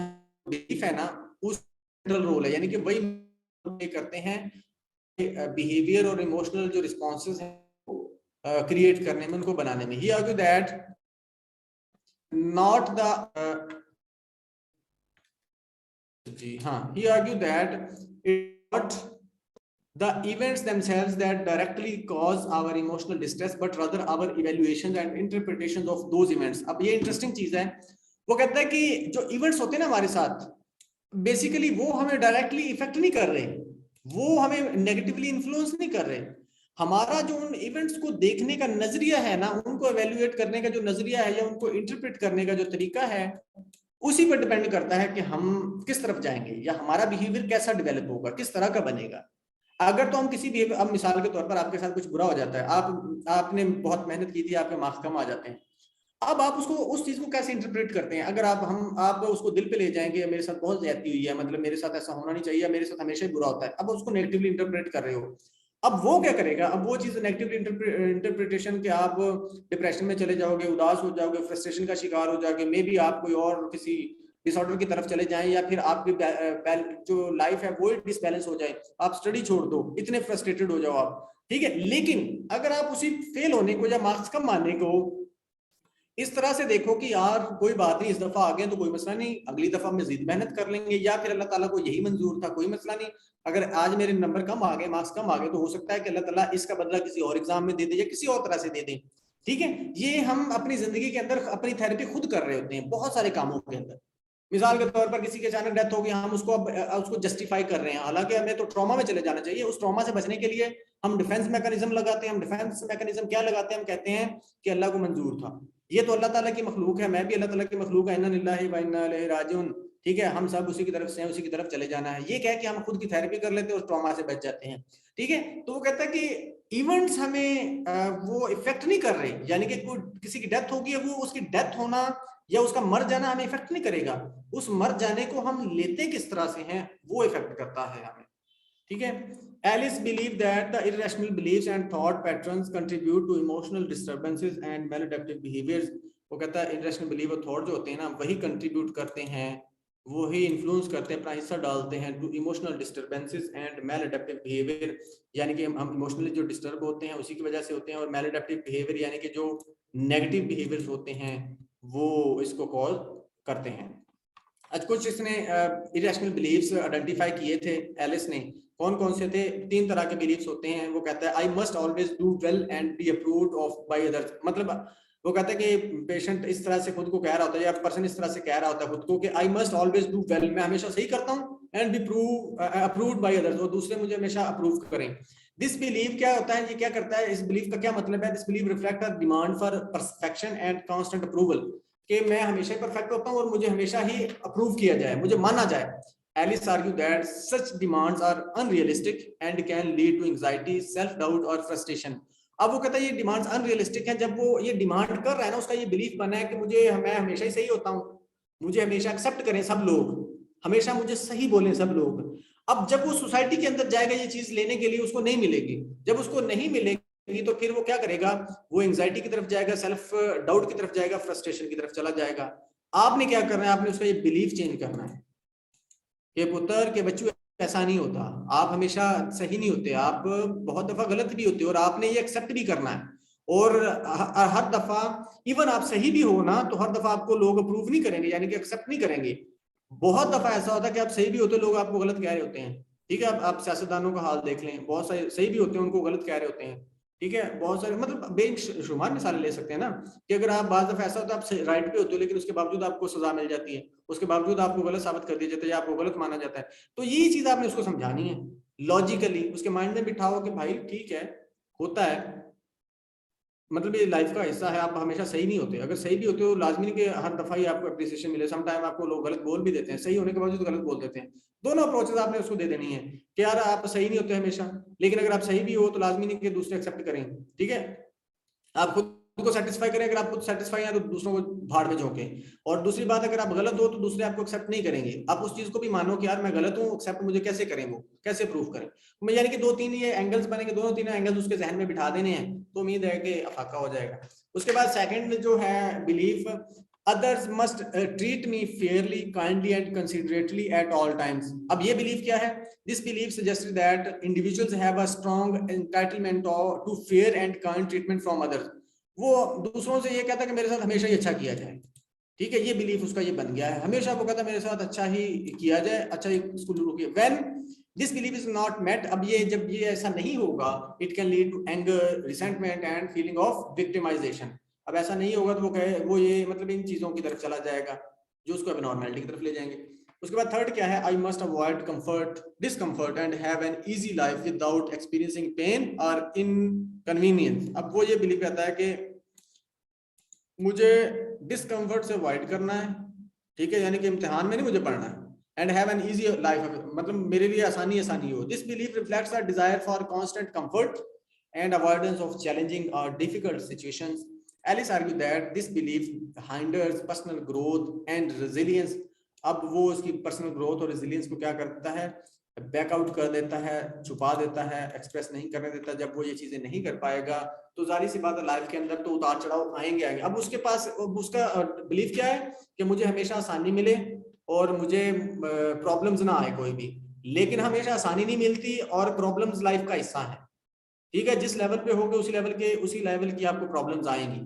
बिलीफ है ना, उस सेंट्रल रोल है, यानी कि वही करते हैं बिहेवियर और इमोशनल जो रिस्पॉन्सेज हैं क्रिएट करने में, उनको बनाने में. He argued that not the he argued that it's not the events themselves that directly cause our emotional distress but rather our evaluations and interpretations of those events. अब ये interesting चीज है. वो कहता है कि जो इवेंट्स होते हैं ना हमारे साथ, बेसिकली वो हमें डायरेक्टली इफेक्ट नहीं कर रहे, वो हमें नेगेटिवली इन्फ्लुएंस नहीं कर रहे. हमारा जो उन इवेंट्स को देखने का नजरिया है ना, उनको एवेल्युएट करने का जो नजरिया है या उनको इंटरप्रेट करने का जो तरीका है, उसी पर डिपेंड करता है कि हम किस तरफ जाएंगे या हमारा बिहेवियर कैसा डेवलप होगा, किस तरह का बनेगा. अगर तो हम किसी भी, अब मिसाल के तौर पर आपके साथ कुछ बुरा हो जाता है, आपने बहुत मेहनत की थी, आपके मार्क्स कम आ जाते हैं, अब आप उसको, उस चीज को कैसे इंटरप्रेट करते हैं. अगर आप उसको दिल पे ले जाएंगे, मेरे साथ बहुत ज्यादती हुई है, मतलब मेरे साथ ऐसा होना नहीं चाहिए, मेरे साथ हमेशा ही बुरा होता है, अब उसको नेगेटिवली इंटरप्रेट कर रहे हो. अब वो क्या करेगा, अब वो चीज नेगेटिवली इंटरप्रिटेशन के आप डिप्रेशन में चले जाओगे, उदास हो जाओगे, फ्रस्ट्रेशन का शिकार हो जाओगे, मे बी आप कोई और किसी डिसऑर्डर की तरफ चले जाएं, या फिर आपकी जो लाइफ है वो डिसबैलेंस हो जाए, आप स्टडी छोड़ दो, इतने फ्रस्ट्रेटेड हो जाओ आप. ठीक है. लेकिन अगर आप उसी फेल होने को या मार्क्स कम आने को इस तरह से देखो कि यार कोई बात नहीं, इस दफा आ गए तो कोई मसला नहीं, अगली दफा मजीद मेहनत कर लेंगे, या फिर अल्लाह ताला को यही मंजूर था, कोई मसला नहीं, अगर आज मेरे नंबर कम आ गए, मार्क्स कम आ गए, तो हो सकता है कि अल्लाह ताला इसका बदला किसी और एग्जाम में दे दे या किसी और तरह से दे दे. ठीक है. ये हम अपनी जिंदगी के अंदर अपनी थेरेपी खुद कर रहे होते हैं बहुत सारे कामों के अंदर. मिसाल के तौर पर किसी की अचानक डेथ हो गई, हम उसको जस्टिफाई कर रहे हैं, हालांकि हमें तो ट्रॉमा में चले जाना चाहिए. उस ट्रॉमा से बचने के लिए हम डिफेंस मैकेनिज्म लगाते हैं. हम डिफेंस मैकेनिज्म क्या लगाते हैं, हम कहते हैं कि अल्लाह को मंजूर था, ये तो अल्लाह ताला की मखलूक है, मैं भी अल्लाह ताला की मखलूक है, इन्ना लिल्लाहि व इन्ना इलैहि राजिऊन. ठीक है. हम सब उसी की तरफ से हैं, उसी की तरफ चले जाना है. ये कह के हम खुद की थेरेपी कर लेते हैं, उस ट्रॉमा से बच जाते हैं. ठीक है. तो वो कहता है कि इवेंट्स हमें वो इफेक्ट नहीं कर रहे, यानी कि किसी की डेथ होगी, वो उसकी डेथ होना या उसका मर जाना हमें इफेक्ट नहीं करेगा, उस मर जाने को हम लेते किस तरह से हैं वो इफेक्ट करता है हमें. ठीक है. Alice believed that the irrational beliefs and thought patterns contribute to emotional disturbances and maladaptive behaviors. वो कहता है irrational belief और thought जो होते हैं ना, वही contribute करते हैं, वही influence करते हैं, अपना हिस्सा डालते हैं to emotional disturbances and maladaptive behavior. यानी कि हम emotionally जो disturb होते हैं उसी की वजह से होते हैं, और maladaptive behavior यानी कि जो negative behaviors होते हैं वो इसको कॉज करते हैं. आज कुछ इसने इरेशनल बिलीफ्स आइडेंटिफाई किए थे एलिस ने. कौन कौन से थे? 3 तरह के बिलीफ्स होते हैं. वो कहता है I must always do well and be approved of by others. मतलब वो कहता है कि पेशेंट इस तरह से खुद को कह रहा होता है, या पर्सन इस तरह से कह रहा होता है खुद को कि I must always do well, मैं हमेशा सही करता हूँ, and be approved by others, और दूसरे मुझे हमेशा अप्रूव करें. दिस बिलीव क्या होता है, ये क्या करता है, इस बिलीव का क्या मतलब है? This believe reflect a demand for perfection and constant approval, कि मैं हमेशा ही परफेक्ट होता हूं और मुझे हमेशा ही अप्रूव किया जाए, मुझे माना जाए. Alice argued that such demands are unrealistic and can lead to anxiety, self-doubt और frustration. अब वो कहता है ये डिमांड्स अनरियलिस्टिक हैं. जब वो ये डिमांड कर रहा है ना, उसका ये बिलीफ बना है कि मैं हमेशा ही सही होता हूँ, मुझे हमेशा एक्सेप्ट करें सब लोग, हमेशा मुझे सही बोलें सब लोग. अब जब वो सोसाइटी के अंदर जाएगा ये चीज लेने के लिए, उसको नहीं मिलेगी. जब उसको नहीं मिलेगी तो फिर वो क्या करेगा, वो एंजाइटी की तरफ जाएगा, सेल्फ डाउट की तरफ जाएगा, फ्रस्ट्रेशन की तरफ चला जाएगा. आपने क्या करना है, आपने उसका ये बिलीफ चेंज करना है कि पुत्र के बच्चों ऐसा नहीं होता, आप हमेशा सही नहीं होते, आप बहुत दफा गलत भी होते हो, और आपने ये एक्सेप्ट भी करना है. और हर दफा इवन आप सही भी हो ना, तो हर दफा आपको लोग अप्रूव नहीं करेंगे, यानी कि एक्सेप्ट नहीं करेंगे. बहुत दफा ऐसा होता है कि आप सही भी होते, लोग आपको गलत कह रहे होते हैं. ठीक है. आप सियासतदानों का हाल देख लें, बहुत सारे सही भी होते हैं, उनको गलत कह रहे होते हैं. ठीक है. बहुत सारे मतलब बेशुमार मिसालें ले सकते हैं ना, कि अगर आप बाज़ दफा ऐसा होता है आप राइट पे होते हो, लेकिन उसके बावजूद आपको सजा मिल जाती है, उसके बावजूद आपको गलत साबित कर दिया जाता है या आपको गलत माना जाता है. तो यही चीज आपने उसको समझानी है लॉजिकली, उसके माइंड में बिठाओ कि भाई ठीक है, होता है, मतलब ये लाइफ का हिस्सा है, आप हमेशा सही नहीं होते। अगर सही भी होते हो लाजमी नहीं कि हर दफा ही आपको अप्रिसिएशन मिले, सम टाइम आपको लोग गलत बोल भी देते हैं, सही होने के बावजूद गलत बोल देते हैं। दोनों अप्रोचेस आपने उसको दे देनी है कि यार आप सही नहीं होते हमेशा, लेकिन अगर आप सही भी हो तो लाजमी नहीं कि दूसरे एक्सेप्ट करें। ठीक है, आप खुद को सेटिस्फाई करें, अगर आप खुद सेटिस्फाई हैं तो दूसरों को भाड़ में झोंकें। और दूसरी बात, अगर आप गलत हो तो दूसरे आपको एक्सेप्ट नहीं करेंगे, आप उस चीज को भी मानो कि यार मैं गलत हूँ, एक्सेप्ट मुझे कैसे करें, वो कैसे प्रूव करें। मैं यानी कि 2-3 ये एंगल्स बनेंगे, दोनों 3 एंगल्स उसके जहन में बिठा देने हैं, तो उम्मीद है कि अफाका हो जाएगा। उसके बाद सेकंड जो है belief, others must treat me fairly, kindly and considerately at all times। अब ये बिलीफ क्या है? This belief suggests that individuals have a strong entitlement to fair and kind treatment from others। वो दूसरों से ये कहता है कि मेरे साथ हमेशा ही अच्छा किया जाए। ठीक है, ये बिलीफ उसका ये बन गया है, हमेशा वो कहता है मेरे साथ अच्छा ही किया जाए, अच्छा ही इसको रुकिए। When this belief is not met, अब ये जब ये ऐसा नहीं होगा, it can lead to anger, resentment and feeling of victimization। अब ऐसा नहीं होगा तो वो कहे, वो ये मतलब इन चीजों की तरफ चला जाएगा जो उसको एबनॉर्मलिटी की तरफ ले जाएंगे। उसके बाद थर्ड क्या है? I must avoid comfort discomfort and have an easy life without experiencing pain और इनकन्वीनियंस। अब वो ये बिलीव रहता है कि मुझे डिस्कम्फर्ट से अवॉइड करना है, ठीक है, यानी कि इम्तिहान में नहीं मुझे पढ़ना है, and have an easy life, मतलब मेरे लिए आसानी आसानी हो। This belief reflects a desire for constant comfort and avoidance of challenging or difficult situations। Alice argued that this belief hinders personal growth and resilience। अब वो उसकी पर्सनल ग्रोथ और रेजिलियंस को क्या करता है? बैकआउट कर देता है, छुपा देता है, एक्सप्रेस नहीं करने देता। जब वो ये चीजें नहीं कर पाएगा तो जाहिर सी बात है लाइफ के अंदर तो उतार चढ़ाव आएंगे आएंगे। अब उसके पास उसका बिलीफ क्या है कि मुझे हमेशा आसानी मिले और मुझे प्रॉब्लम्स ना आए कोई भी, लेकिन हमेशा आसानी नहीं मिलती और प्रॉब्लम्स लाइफ का हिस्सा है। ठीक है, जिस लेवल पे होगे उसी लेवल की आपको प्रॉब्लम्स आएंगी।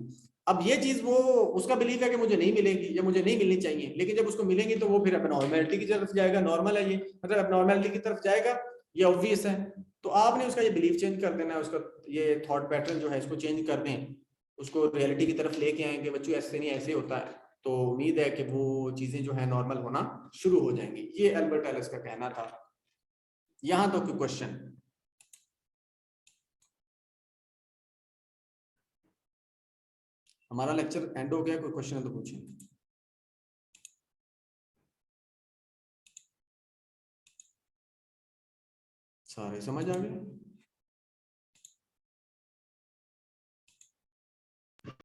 अब ये चीज वो उसका बिलीफ है कि मुझे नहीं मिलेंगी या मुझे नहीं मिलनी चाहिए, लेकिन जब उसको मिलेंगी तो वो फिर एबनॉर्मलिटी की तरफ जाएगा। नॉर्मल है ये, मतलब एबनॉर्मलिटी की तरफ जाएगा, ये ऑब्वियस है। तो आपने उसका ये बिलीफ चेंज कर देना है, उसका ये थॉट पैटर्न जो है इसको चेंज कर दें, उसको रियलिटी की तरफ लेके आएंगे, बच्चों ऐसे नहीं ऐसे होता है, तो उम्मीद है कि वो चीजें जो है नॉर्मल होना शुरू हो जाएंगी। ये अल्बर्ट एलिस का कहना था। यहाँ तो कोई क्वेश्चन? हमारा लेक्चर एंड हो गया, कोई क्वेश्चन है तो पूछें। सारे समझ आ गए?